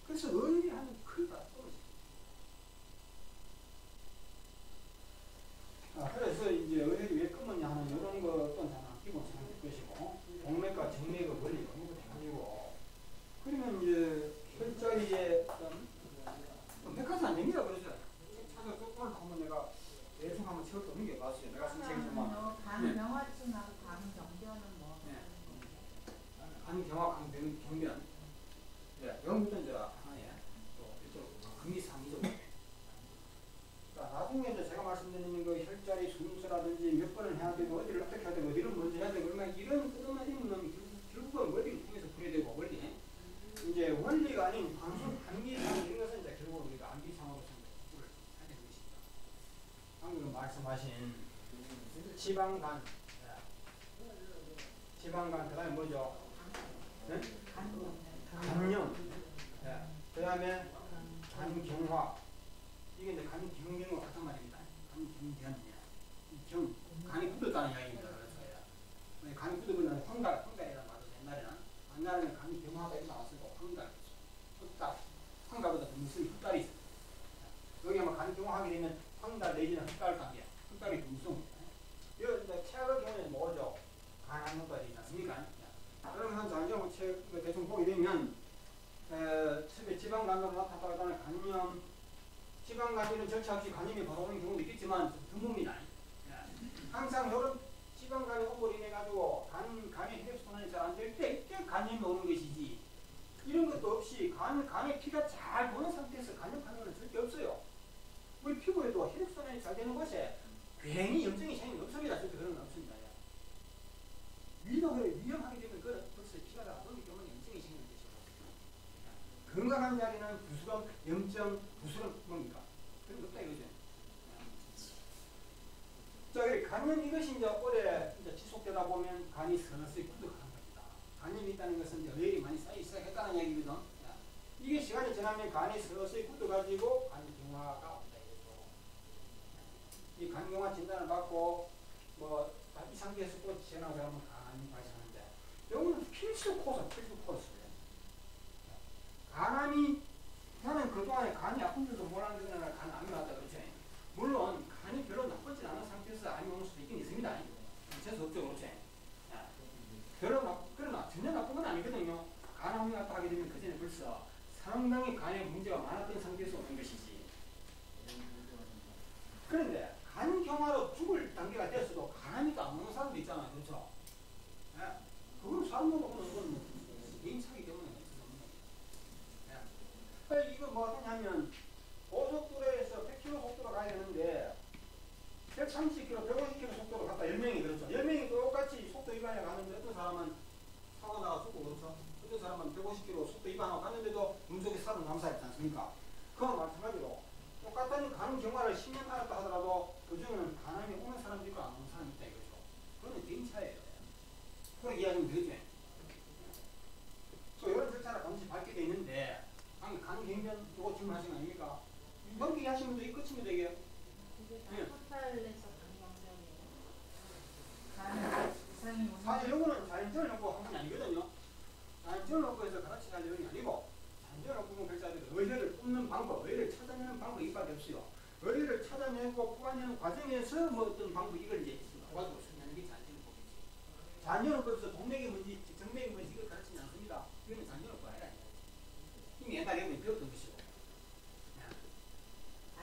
[SPEAKER 1] 그래서 의혈이 하는 크기가 떨어지죠. 그래서 이제 의혈이 왜 검었냐 하는 이런 것도 하나 기본 생각할 것이고 동맥과 정맥의 원리 이런 것도 해가지고 그러면 이제 혈자리에 몇 가지 안 됩니다. 그러죠? 찾아 오늘 한번 내가 대충 한번 채워 넘겨봤어요. 내가 쓴 책이지만
[SPEAKER 2] 간경화증하고 간경변은 뭐?
[SPEAKER 1] 간경화, 간경변. 영부터 이제 하나에 또 이쪽 금리상이죠. 자, 나중에 이제 제가 말씀드리는 그 혈자리 순서라든지 몇 번을 해야 되고 어디를 어떻게 해야 되고 어디를 먼저 해야 되고 이런 것만 있는 결국은 원리를 통해서 풀어야 되고 원리. 이제 원리가 아닌 암기상 이런 것은 이제 결국 우리가 암기상으로 공부를 해야 되는 것입니다. 방금 말씀하신 지방간, 그다음에 뭐죠? 네? 간염, 그 다음에 간경화. 이게 이제 간경변과 같은 말입니다. 간경변, 간이 굳었다는 이야기입니다. 그래서 간이 굳으면 황갈이라는 말도 옛날에는 간경화가 나왔으니까 황갈, 흑달, 황갈보다 더 무슨 흑달이 있어요. 여기 아마 간경화하게 되면 황달 내지는 흑달 관계, 흑달이 더 무서운. 이거 이제 체학의 경우에는 뭐죠? 간암흑달이 있지 않습니까? 그러면 장경 책 대충 보게 되면 첩의 지방간으로 나타나는 간염, 지방간이는 절차 없이 간염이 바로 오는 경우도 있겠지만 드뭅니다. 항상 이런 지방간이 오고 인해 가지고 간의 혈액순환이 잘 안 될 때 이때 간염이 오는 것이지, 이런 것도 없이 간에 피가 잘 도는 상태에서 간염하는 건 절대 없어요. 우리 피부에도 혈액순환이 잘 되는 곳에 괜히 염증이 생기는 건 없습니다. 절대 그런 건 없습니다. 위험하게 되면 그건 벌써 피가 다 돌기 때문에 염증이 생기는 것이고, 건강한 자리는 부스럼, 염증, 부스럼 뭡니까? 그런 거 없다 이거죠. 자, 간염 이것이 이제 오래 이제 지속되다 보면 간이 서서히 굳어가는 겁니다. 간염이 있다는 것은 이제 어혈이 많이 쌓이기 시작했다는 얘기거든. 이게 시간이 지나면 간이 서서히 굳어가지고 간경화가 온다 이거죠. 이 간경화 진단을 받고 뭐 이 상태에서 또 지나는 사람은 간암이 발생하는데, 이거는 필수 코스. 간암이, 나는 그동안에 간이 아픈 줄도 몰랐는데 간암이 왔다 그렇죠. 물론 간이 별로 나쁘지 않은 상태에서 암이 오는 수도 있긴 있습니다. 재수 없죠, 그렇죠. 그러나 전혀 나쁜 건 아니거든요. 간암이 왔다 하게 되면 그 전에 벌써 상당히 간에 문제가 많았던 상태에서 오는 것이지. 그런데 간경화로 죽을 단계가 됐어도 간암이 안 오는 사람도 있잖아요, 그렇죠. 그건 사람마다 오는 건 개인 차이기 때문에 이거 뭐 하냐면 고속도로에서 100km 속도로 가야 되는데 130km, 150km 속도로 갔다 10명이 그렇죠. 10명이 똑같이 속도 위반해 가는데 어떤 사람은 사고 나가 죽고 그렇죠. 어떤 사람은 150km 속도 위반하고 갔는데도 운석에 사람 남사했지 않습니까? 그건 마찬가지로 똑같은 간 경화를 10년 알았다 하더라도 그중에는 간암이 오는 사람도 있고 안 오는 사람이 있다 이거죠. 그건 개인 차이예요. 그렇게 이야기하면 되죠. 또 이런 절차를 반드시 밟게 돼 있는데, 간경변 이거 질문하신 거 아닙니까? 넘기게 하시면 돼, 끝이면 되게.
[SPEAKER 2] 토탈에서 간경변이에요.
[SPEAKER 1] 사실 요거는 자연적을 놓고 한 건 아니거든요. 자연적을 놓고 해서 그렇지 할 내용이 아니고, 자연적을 놓고 결자들은 의뢰를 뽑는 방법, 의뢰를 찾아내는 방법이 이밖에 없어요. 의뢰를 찾아내고 뽑아내는 과정에서 뭐 어떤 방법, 이걸 이제 도와주고 설명하는 게 자연적인 법이지. 자연적으로서 동맥의 문제, 정맥의 문제, 이걸 가르치지 않습니다. 이거는 자연적으로 아니라 이미 옛날에 배웠던 것이고.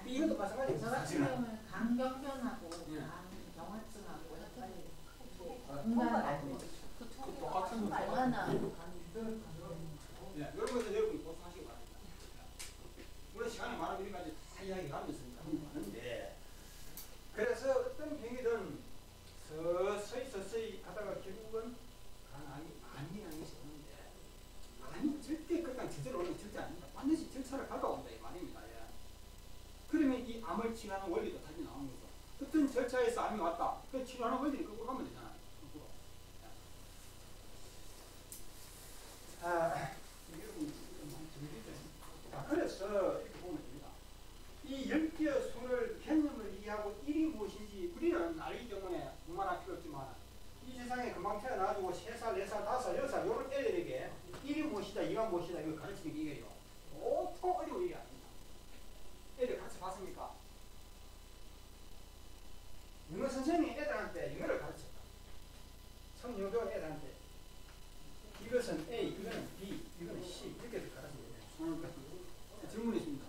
[SPEAKER 1] 이것도 마찬가지예요.
[SPEAKER 2] 저 같은 경우는 간경변하고 간경화증하고 공간하고
[SPEAKER 1] 똑같은 거.
[SPEAKER 2] 얼마나
[SPEAKER 1] 이런 것을 여러분이 보충하시기 바랍니다. 물론 시간이 많아서 여기까지 다 이야기하면서 하는데, 그래서 어떤 병이든 서서히 하다가 결국은 간암이 아니라는 것이 오는데, 암이 절대 그냥 제대로 오는 게 절대 아닙니다. 반드시 절차를 밟아온다 이 말입니다. 그러면 이 암을 치료하는 원리도 다시 나오는 거죠. 어떤 절차에서 암이 왔다. 그 치료하는 원리를 거꾸로 하면 되잖아요. 그래서 이렇게 보면 됩니다. 이 10개의 수를 개념을 이해하고 일이 무엇인지 우리는 알기 때문에 그만할 필요 없지만, 이 세상에 금방 태어나가지고 3살, 4살, 5살, 6살 이런 애들에게 일이 무엇이다, 이가 무엇이다 이걸 가르치는 게 이게요. 보통 어려운 일이 아닙니다. 애들 같이 봤습니까? 영어 선생님이 애들한테 영어를 가르쳤다. 청년교원 애들한테 이것은 A, 이거는 B, 이거는 C 이렇게 가르쳐요. 질문이 있습니다.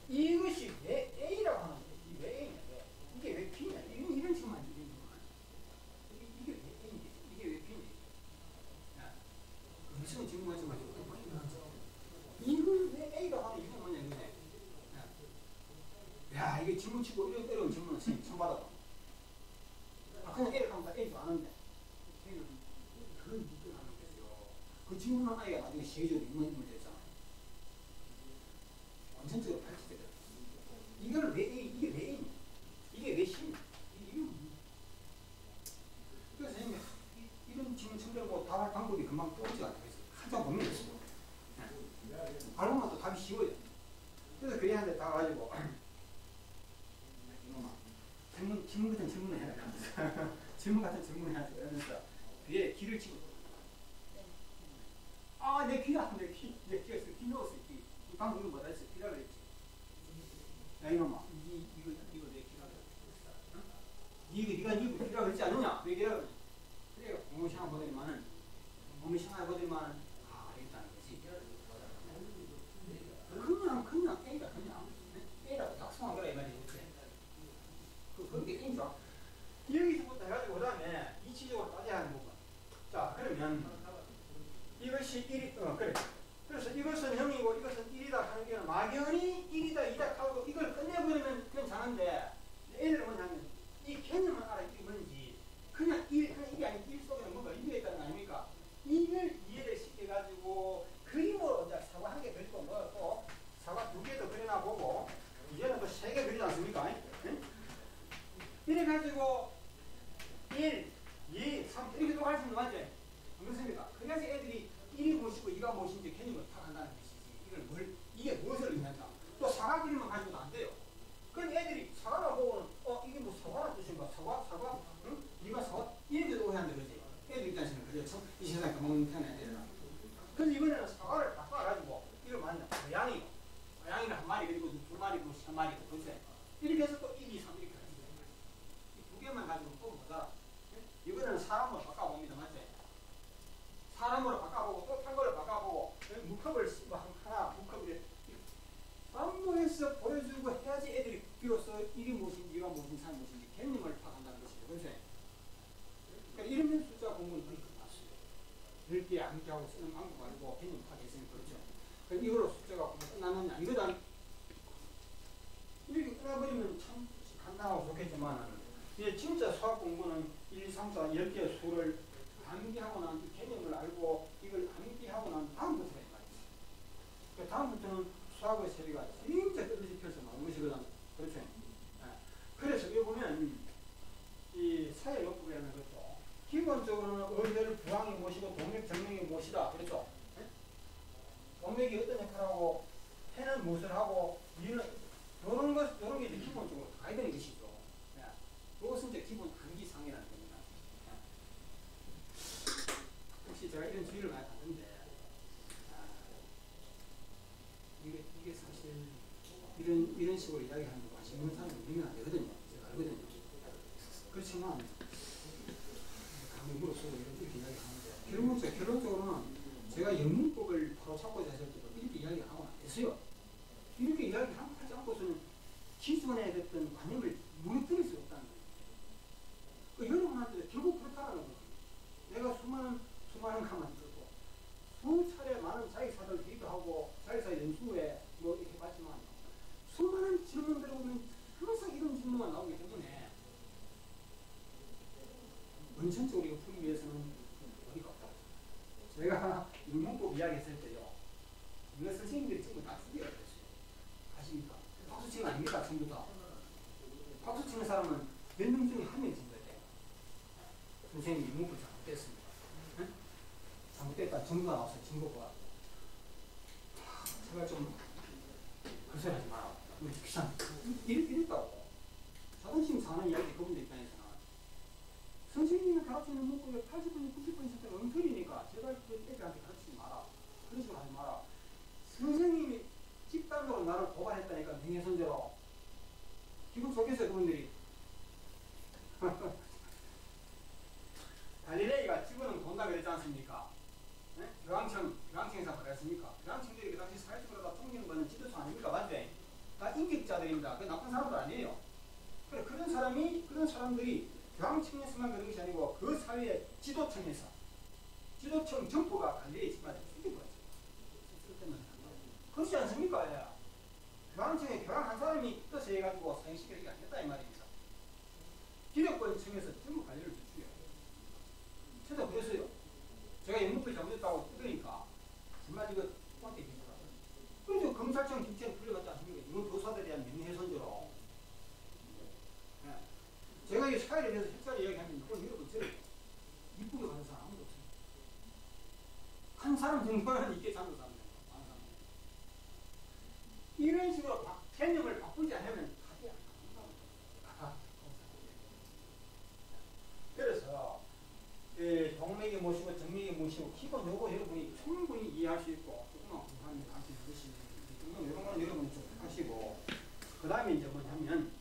[SPEAKER 1] 이것이 왜 A라고 하는 거예요? 왜 A냐? 왜? 이게 왜 B냐? 이런 식만 이게 왜 A냐? 이게 왜 B냐? 무슨 질문하지 마시고 이걸 왜 A라고 하는 이유가 뭐냐 이거네. 야, 이게 질문 치고 이런 어려운 질문은 선생님 처음 받아봐. 그냥 A를 하면 다 A도 아는데 그런 믿음을 하는 거죠. 그 질문한 아이가 나중에 세계적으로 인문인물 됐잖아요. 원천적으로 발치되거든. 이걸 왜 A, 이게 왜 A냐? 이게 왜 C냐? 그래서 선생님이 이런 질문 처음 들고 답할 방법이 금방 떠오르지 않겠어요. 한참 고민했어요. 알고만 또 답이 쉬워요. 그래서 그 애한테 다 가지고 질문 같은 질문을 해라. 질문 같은 질문을 해라. 그러면서 귀에 귀를 치고, 아, 내 귀야, 내 귀가 있어. 귀 넣었어, 귀. 이 방금 이거 뭐다 했어? 귀라 그랬지. 야, 이놈아, 이거 내 귀라 그랬어. 네가 귀라 그랬지 않느냐? 왜 귀라 그랬지? 그래, 몸을 생각 보더니만은, 알겠다는 거지. 그냥 그러면 이것이 1이 그래. 그래서 이것은 0이고 이것은 1이다 하는 게 막연히 1이다 2다 하고 이걸 끝내버리면 괜찮은데 애들은 뭐냐면 이 개념을 알아. 이게 뭔지 그냥 1, 그냥 이게 아니고 1 속에는 뭔가 의미가 있다는 거 아닙니까? 이걸 이해를 시켜가지고 그림으로 이제 사과 한 개 그리고 뭐 또 사과 2개도 그려놔 보고 이제는 또 3개 그리지 않습니까? 응? 이래가지고 1, 2, 3 이렇게 또 할 수 있는 거 맞지? 안 그렇습니까? 그래야지 애들이 1이 무엇이고 2가 무엇인지 개념을 파악한다는 것이지. 이게 무엇을 의미한다. 또 사과 그림만 가지고도 안 돼요. 그럼 애들이 사과만 보고는 이게 뭐 사과란 뜻인가? 사과? 응? 네가 사과? 이렇게 오해한다 그러지. 애들 입장에서는 그렇죠. 이 세상에 먹는 편이 아니라. 그래서 이번에는 사과를 바꿔가지고 이걸 말하냐. 고양이. 고양이를 한 마리 그리고 2마리고 3마리고 그렇죠. 이렇게 해서 또 1, 2, 3 이렇게 하는 거예요. 이 2개만 가지고 또 뭐다. 이번에는 사람으로 바꿔봅니다. 맞지? 사람으로 바꿔보고 또 탄 거를 바꿔보고 무컵을 하나 무컵을 반복해서 보여주고 해야지 애들이 비로소 이게 무엇인지 이가 무엇인지 사는 무엇인지 개념을 파악한다는 것이죠. 그렇죠? 그러니까 이런 숫자 공부는 거의 끝났어요. 읽기 암기하고 쓰는 방법 알고 개념 파악했으니 그렇죠. 그럼 이걸로 숫자가 공부 끝났느냐 이거다. 이렇게 끝나버리면 참 간단하고 좋겠지만 이제 진짜 수학 공부는 1, 2, 3, 4, 10개의 수를 암기하고 난 개념을 알고 이걸 암기하고 난 다음부터가 말이지. 그 다음부터는 수학의 세계가 진짜 끝없이 펼쳐 나오는 것이거든. 그렇죠? 그래서 여기 보면 이 사회요법이라는 것도 기본적으로는 의회를 부항이 무엇이고 동맥 정맥이 무엇이다. 그렇죠? 동맥이 어떤 역할을 하고 해는 무엇을 하고 이는 이런 게 이제 기본적으로 가야 되는 것이죠. 이것은 이제 기본 암기상이라는 겁니다. 혹시 제가 이런 주의를 많이 받는데 이게 사실 이런 식으로 이야기하는 거 관심 있는 사람은 우리는 안 되거든요. 제가 알거든요. 그렇지만 강의무로 쓰고 이렇게 이야기하는데 결론적으로는 제가 영문법을 바로 찾고 했을 때도 이렇게 이야기하고는 안 됐어요. 이렇게 이야기하지 않고서는 기존에 됐던 관념을 무너뜨릴 수 없다는 거예요. 여러분한테 결국 그렇다는 거예요. 내가 수많은 가만 들었고 수차례 많은 자기사들 기도하고 자기사 연수에 뭐 이렇게 해봤지만 수많은 질문들을 보면 항상 이런 질문만 나오기 때문에 원천적으로 이거 풀기 위해서는 어디가 없다. 제가 영문법 이야기했을 때요. 이거 선생님들이 전부 다 쓰기가 됐어요. 아십니까? 박수치는 아닙니까? 전부 다. 박수치는 사람은 몇 명 중에 한 명이 친 거예요. 선생님이 영문법 잘못됐습니다. 응? 잘못됐다. 증거가 나왔어요. 증거가. 제가 좀 그 소리 하지 마라. 귀찮아. 이랬다고. 자존심 상하는 이야기 그분들 입장에서는 선생님이 가르치는 문법에 80%, 90% 있을 때가 엉터리니까 제가 애들한테 가르치지 마라. 그런 식으로 하지 마라. 선생님이 집단으로 나를 고발했다니까 명예훼손죄로. 기분 좋겠어요 그분들이. 갈릴레이가 집어는 돈다 그랬지 않습니까? 네? 교황청에서 그랬습니까? 교황청들이 그 당시 사회적으로 다 존경받는 지도층 아닙니까? 맞지? 다 인격자들입니다. 그 나쁜 사람들 아니에요. 그래, 그런 사람들이 교황청에서만 그런 것이 아니고 그 사회의 지도층에서 지도층 정부가 갈릴레이 집안에 죽인 거죠. 그렇지 않습니까? 예. 교황청에 교황 한 사람이 뜻을 해가지고 사행시키는 게 아니었다 이 말입니다. 기득권층에서 전부 갈릴레이를 죽여요. 저도 그랬어요. 제가 영문법이 잘못했다고 그러니까 정말 이거 꼴대 기술하고 그래서 검찰청 김치에 풀려갔지 않습니까? 이건 교사들에 대한 명예훼손죄로. 네. 제가 이 사회에 대해서 햇살이 이야기하면 그건 여러분 저를 이쁘게 가는 사람 아무도 없어요. 한 사람 정도는 있게 잡는 사람이에요. 이런 식으로 개념을 바꾸지 않으면 답이 안 나온다. 그래서 동맥이 무엇이고 정맥이 무엇이고 기본 요거 여러분이 충분히 이해할 수 있고 조금만 공부하면 할수 있는 것이 이런 거는 여러분이 좀 하시고 그 다음에 이제 뭐냐면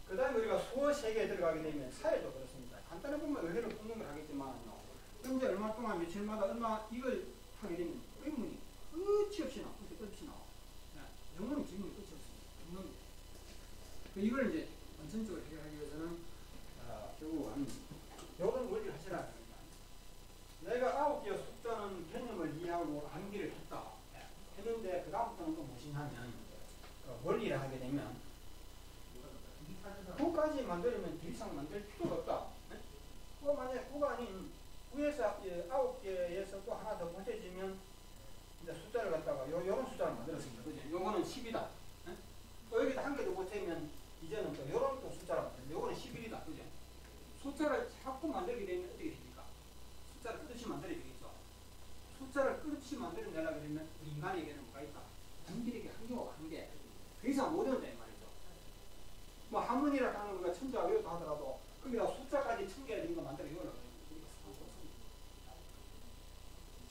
[SPEAKER 1] 그 다음에 우리가 수어 세계에 들어가게 되면 사회도 그렇습니다. 간단히 보면 의외로 풀는 걸 하겠지만요. 현재 얼마 동안 며칠마다 얼마 이걸 하게 되면 의문이 끝이 없이 나와. 끝이 나와. 영문은 질문이 끝이 없습니다. 이걸 이제 원천적으로 해결하기 위해서는 결국은 이런 원리를 하시라는 겁니다. 하면 원리를 하게 되면 구까지 만들면 더 이상 만들 필요가 없다. 만약에 구가 아닌 구에서 9개에서 또 하나 더 보태지면 이제 숫자를 갖다가 요런 숫자를 만들었습니다. 그죠? 요거는 10이다. 또 여기다 한 개 더 보태면 이제는 또 요런 또 숫자를 만들면 요거는 11이다. 그죠? 숫자를 자꾸 만들게 되면 어떻게 됩니까? 숫자를 끝없이 만들어야 되겠죠. 숫자를 끝없이 만들어내려고 하면 우리 인간에게는 뭐가 있다? 단길에게 한계가 한계. 그 이상 못 외운다 이 말이죠. 뭐 한문이라 하는 우리가 천자가 외우다 하더라도 거기다 숫자까지 1000개를 이런 거 만들어 외우려고 해요.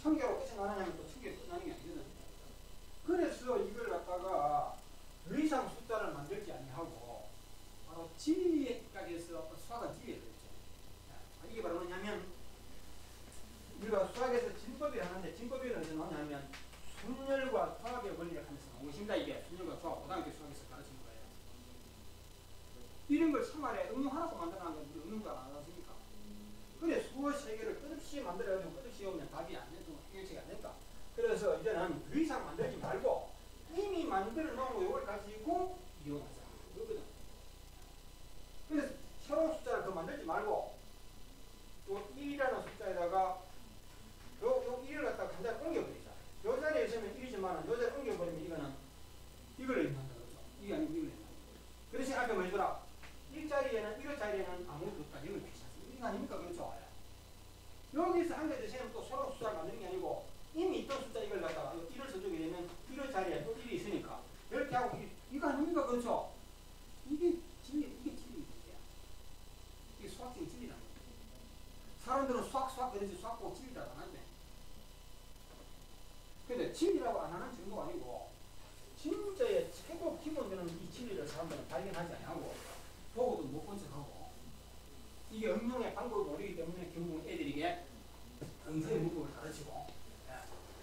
[SPEAKER 1] 1000개로 끝이 나느냐면 또 1000개로 끝나는 게 아니거든. 그래서 이걸 갖다가 더 이상 숫자를 만들지 아니하고 바로 진리까지 해서 수학은 진리에 그랬죠. 이게 바로 뭐냐면 우리가 수학에서 진법이 하는데 진법이 어디서 나오냐면 순열과 수학의 원리를 하면서 나온 것입니다. 이게 순열과 수학 고등학교 수학에서 가르치는 거예요. 이런 걸 생활에 응용하라고 만들어놓은 건 우리 응용도 안 하십니까? 그래 수어 세계를 끝없이 만들어가지고 끝없이 오면 답이 안 되고 해결책이 안 된다. 그래서 이제는 더 이상 만들지 말고 이미 만들어 놓은 이걸 가지고 이용하자. 그거거든. 그래서 새로운 숫자를 더 만들지 말고 요 1이라는 숫자에다가 요 1을 갖다가 간단히 옮겨버리자. 요 자리에 있으면 1이지만 요 자리에 옮겨버리면 이거는 이걸 의미한다. 그렇죠? 이게 아니고 이걸 의미한다. 그래서 앞에 뭐 해줘라. 1자리에는 1의 자리에는 아무것도 없다. 이걸 괜찮습니다. 이거 아닙니까? 그렇죠? 여기서 한 개 대신에 또 새로운 숫자를 만드는 게 아니고 이미 있던 숫자 이걸 갖다가 1을 써주게 되면 1의 자리에 또 1이 있으니까 이렇게 하고 이거 아닙니까? 그렇죠? 이게 진리입니다. 이게 수학적인 진리라는 거예요. 사람들은 수학 그러지 수학 꼭 진리라고 안 하는데 근데 진리라고 안 하는 정도가 아니고 진짜의 최고 기본되는 이 진리를 사람들은 발견하지 않고 보고도 못 본 척하고 이게 응용의 방법을 모르기 때문에 결국 애들에게 응세의 문법을 가르치고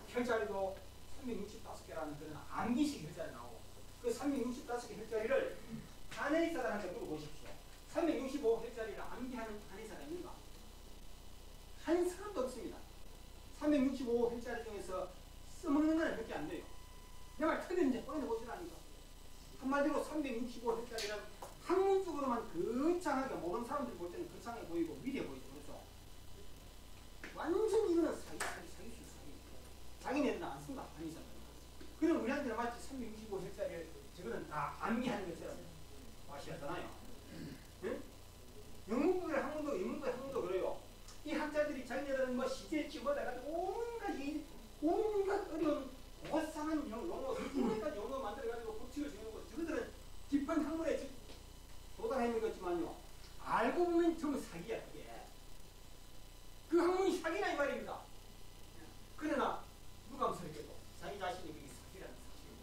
[SPEAKER 1] 혈자리도 365개라는 그런 암기식 혈자리 나오고 그 365개 혈자리를 한의사들한테 물어보십시오. 365 혈자리를 암기하는 한의사가 있는가? 한 사람도 없습니다. 365 혈자리 중에서 써먹는 건 몇개 안 돼요. 내가 틀렸는지 꺼내보시라니까. 한마디로 365 혈자리는 학문적으로만 거창하게 모르는 사람들이 볼 때는 거창해 보이고 위대해 보이죠. 그렇죠? 완전 이거는 사기. 자기네들은 안 쓴다. 아니잖아요. 그럼 우리한테는 마치 365 혈자리를 저거는 다 암기하는 것처럼 아시잖아요. 응? 영문부의 학문도 그래요. 이 학자들이 자기네들은 뭐 시제 집어내가지고 온갖 어려운 고상한 용어, 온갖 용어 만들어가지고 법칙을 정해놓고 저것들은 깊은 학문에 도달해 있는 거지만요. 알고 보면 전부 사기야, 이게. 그 학문이 사기라 이 말입니다. 그러나 무감스럽게도 자기 자신이 그게 사기라는 사실이고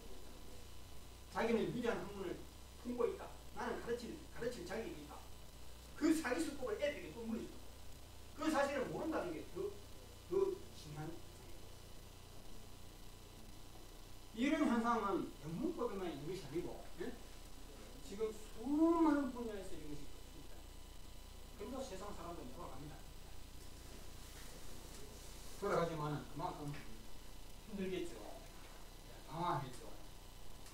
[SPEAKER 1] 자기는 위대한 학문을 품고 있다. 나는 가르칠 자격이 있다. 그 사기 수법을 애들에게 또 물려준다. 그 사실을 모른다는 게 더 심한 이런 현상은 영문법에만 있는 것이 아니고 지금 수많은 분야에서 이런 것이 있습니다. 그래서 세상 사람들은 돌아갑니다. 돌아가지만 그만큼 힘들겠죠. 방황했죠.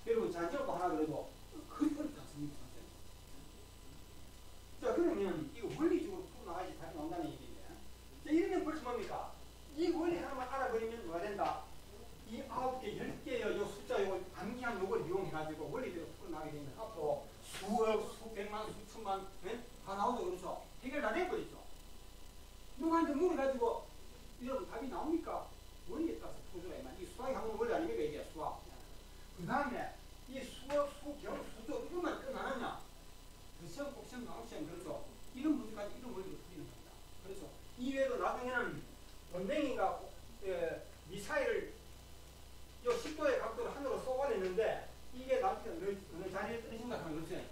[SPEAKER 1] 여러분 자기도 하나 그래도 그리 어렵지 않습니까? 자 그러면 이거 원리적으로 풀어나가야지 답이 나온다는 얘기인데 자 이러면 벌써 뭡니까? 이 원리 하나만 알아버리면 뭐가 된다? 이 9개, 10개의 요 숫자 요걸 암기한 요걸 이용해가지고 원리대로 풀어나가게 되면 앞으로 수억, 수백만, 수천만 다 나오죠. 그렇죠? 해결 다 돼버리죠. 누구한테 물어가지고 여러분 답이 나옵니까? 원리에 따라서 풀어줘야 이 수학의 학문 원리 아닙니까? 이게 수학. 그 다음에 이 수억, 수경, 수조 이것만 끝나느냐? 그 시험, 꼭시험, 나무시험 그렇죠? 이런 문제까지 이런 원리로 풀리는 겁니다. 그렇죠? 이외에도 나중에는 원뱅이가 미사일을 요 10도의 각도를 하늘로 쏘아냈는데 이게 나중에 어느 자리에 떨어진다 하면 그렇지?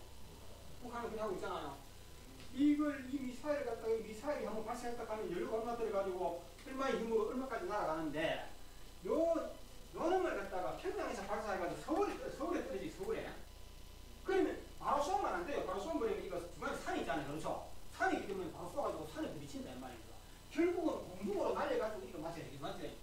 [SPEAKER 1] 북한은 그냥 하고 있잖아요. 이 미사일을 갖다가 미사일이 한번 발사했다 하면 연료가 얼마 들어가지고 얼마의 힘으로 얼마까지 날아가는데 요 놈을 갖다가 평양에서 발사해가지고 서울에 떨어지 서울에. 그러면 바로 쏘면 안 돼요. 바로 쏘면 버리면 이거 중간에 산이 있잖아요. 그렇죠? 산이 있기 때문에 바로 쏘가지고 산에 부딪힌다 이 말입니다. 결국은 공중으로 날려가지고 이거 맞아야 되겠죠. 맞지?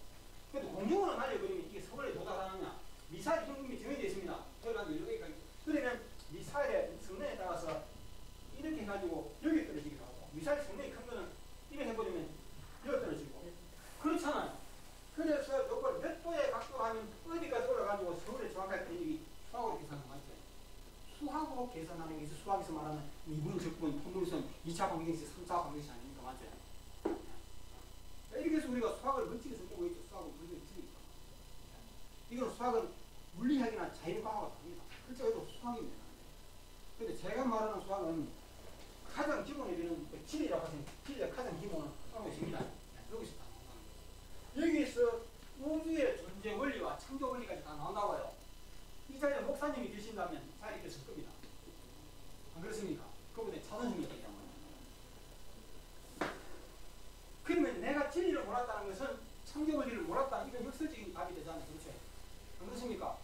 [SPEAKER 1] 그래도 공중으로 날려버리면 이게 서울에 도달하느냐? 미사일 현금이 정해져 있습니다. 그러면 미사일의 성능에 따라서 이렇게 해가지고 여기 떨어지기도 하고, 미사일 성능이 큰 거는 이렇게 해버리면 여기 떨어지고, 그렇잖아요. 그래서 이걸 몇 도의 각도로 하면 어디까지 올라가지고 서울에 정확하게 떨어지기 수학으로 계산하는 거 맞죠? 수학으로 계산하는 게 수학에서 말하는 미분, 적분, 통분선, 2차 방정식, 3차 방정식 아닙니까? 맞죠? 이렇게 해서 우리가 수학을 멋지게 생각하고 있죠. 수학은 물리를 틀리니까. 이건 수학은 물리학이나 자연과학과 다릅니다. 그렇죠? 이도 수학입니다. 근데 제가 말하는 수학은 가장 기본에 되는 진리라고 하시는 진리의 가장 기본은 하는 것입니다. 여기서 다 나온다는 거예요. 여기서 우주의 존재 원리와 창조 원리까지 다 나온다고요. 이 자리에 목사님이 계신다면 자리에 있을 겁니다. 안 그렇습니까? 그분의 자존심이 있기 때문에. 그러면 내가 진리를 몰랐다는 것은 창조 원리를 몰랐다. 이건 역설적인 답이 되잖아요. 그렇죠? 안 그렇습니까?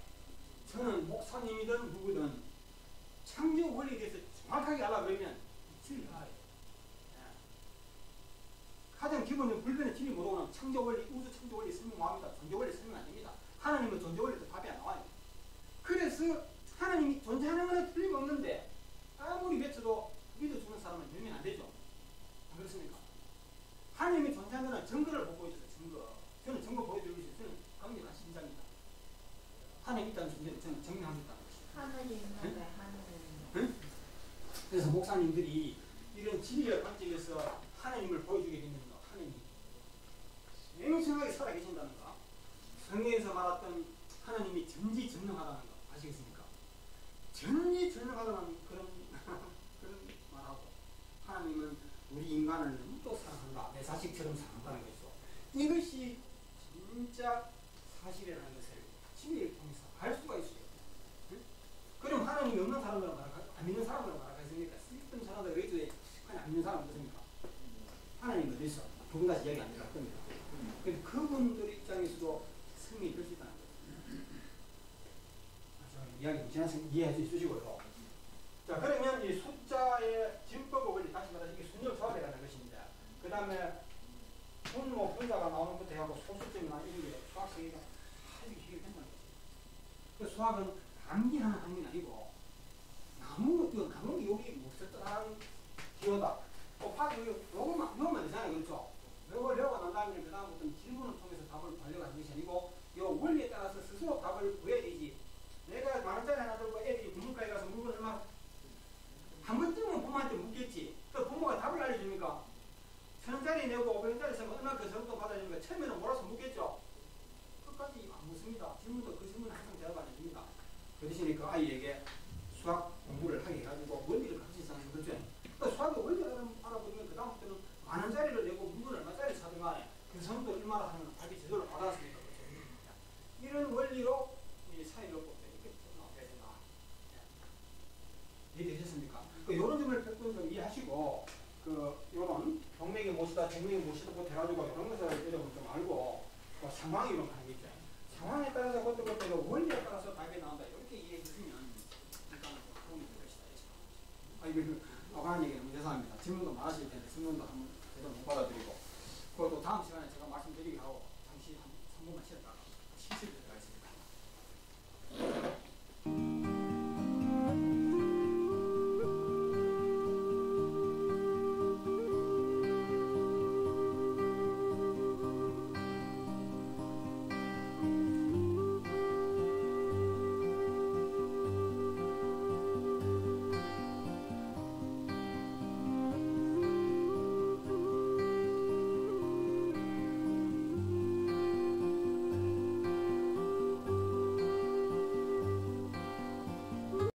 [SPEAKER 1] 저는 목사님이든 누구든 창조 원리에 대해서 정확하게 알아 그러면 진리를 알아요. 가장 기본적인 불변의 진리 모르고는 창조 원리, 우주 창조 원리 설명 뭐합니다. 존재 원리 설명 안 됩니다. 하나님은 존재 원리도 답이 안 나와요. 그래서 하나님이 존재하는 것은 틀림없는데 아무리 외쳐도 믿어주는 사람은 열면 안 되죠. 안 그렇습니까? 하나님이 존재하는 것은 증거를 보고 있어요. 증거. 저는 증거 보여드리고 있어요. 저는 강력한 신자입니다. 하나님 있다는 존재를 저는 증명하겠다는 것입니다.
[SPEAKER 2] 하늘이 있는데 하늘이
[SPEAKER 1] 응? 그래서 목사님들이 이런 진리의 관점에서 하나님을 보여주게 되면 하나님이 맹성하게 살아계신다는 거. 성경에서 말했던 하나님이 전지전능하다는 거 아시겠습니까? 전지전능하다는 그런 말하고, 하나님은 우리 인간을 너무 또 사랑한다. 내 자식처럼 사랑한다는 거죠. 이것이 진짜 사실이라는 것을 진리를 통해서 알 수가 있어요. 응? 그럼 하나님이 없는 사람들은 안 믿는 사람들은 말하겠습니까? 슬픈 사람들 외주에 안 믿는 사람은 어떻습니까? 하나님 어디서 두 분 다시 이야기 안 들어갈 겁니다. 근데 그분들 입장에서도 승리를 할 수 있다는 거예요. 이야기 지나서 이해해 주시고요. 자, 그러면 이 숫자의 진법의 원리, 다시 말해서 이게 순열 조합이라는 것입니다. 그 다음에 분모, 분자가 나오는 것부터 해갖고 소수점이나 이런 게 수학성이가 아주 힘이 된다는 거죠. 그 수학은 암기하는 학문이 아니고, 나무 여기 목설떠한 기호다. 곱하기 요거만 되잖아요. 그렇죠? 요걸 외우고 난 다음에 그 다음부터는 질문을 통해서 답을 발견하는 것이 아니고, 요 원리에 따라서 스스로 답을 구해야 되지. 내가 만원짜리 하나 들고 애들이 문과에 가서 물건 얼마 한 번쯤은 부모한테 묻겠지. 그 부모가 답을 알려줍니까? 1,000원짜리 내고 500원짜리 쓰면 얼마 그 정도 받아주니까 처음에는 몰아서 묻겠죠. 끝까지 안 묻습니다. 질문도 그 질문은 항상 대답 안 해줍니다. 그 대신에 그 아이에게 수학 공부를 하게 해가지고 원리를 가르치지 않는 거죠. 그러니까 수학의 원리를 알아보면 그 다음부터는 만원짜리를 내고 물건 얼마짜리 사든 간에 그 정도 얼마나 하면 답이 제대로 받았으니까 그렇죠. 이런 원리로 이 사이를 이렇게 나와야 된다. 이해되셨습니까? 이런 점을 좀 이해하시고, 요런 동맥이 무엇이다, 정맥이 무엇이다 해가지고 이런 것을 여러분 좀 알고, 상황이 이런 거 하는 게 있죠. 상황에 따라서 그것도 원리에 따라서 답이 나온다. 이렇게 이해해 주시면 일단은 도움이 될 것이다. 이거 아관 얘기 너무 죄송합니다. 질문도 많으실 텐데 질문도 한번 제대로 못 받아드리고, 그것도 다음 시간에 제가 말씀드리기로 하고 잠시 한 3분만 쉬었다가 실습에 들어가겠습니다.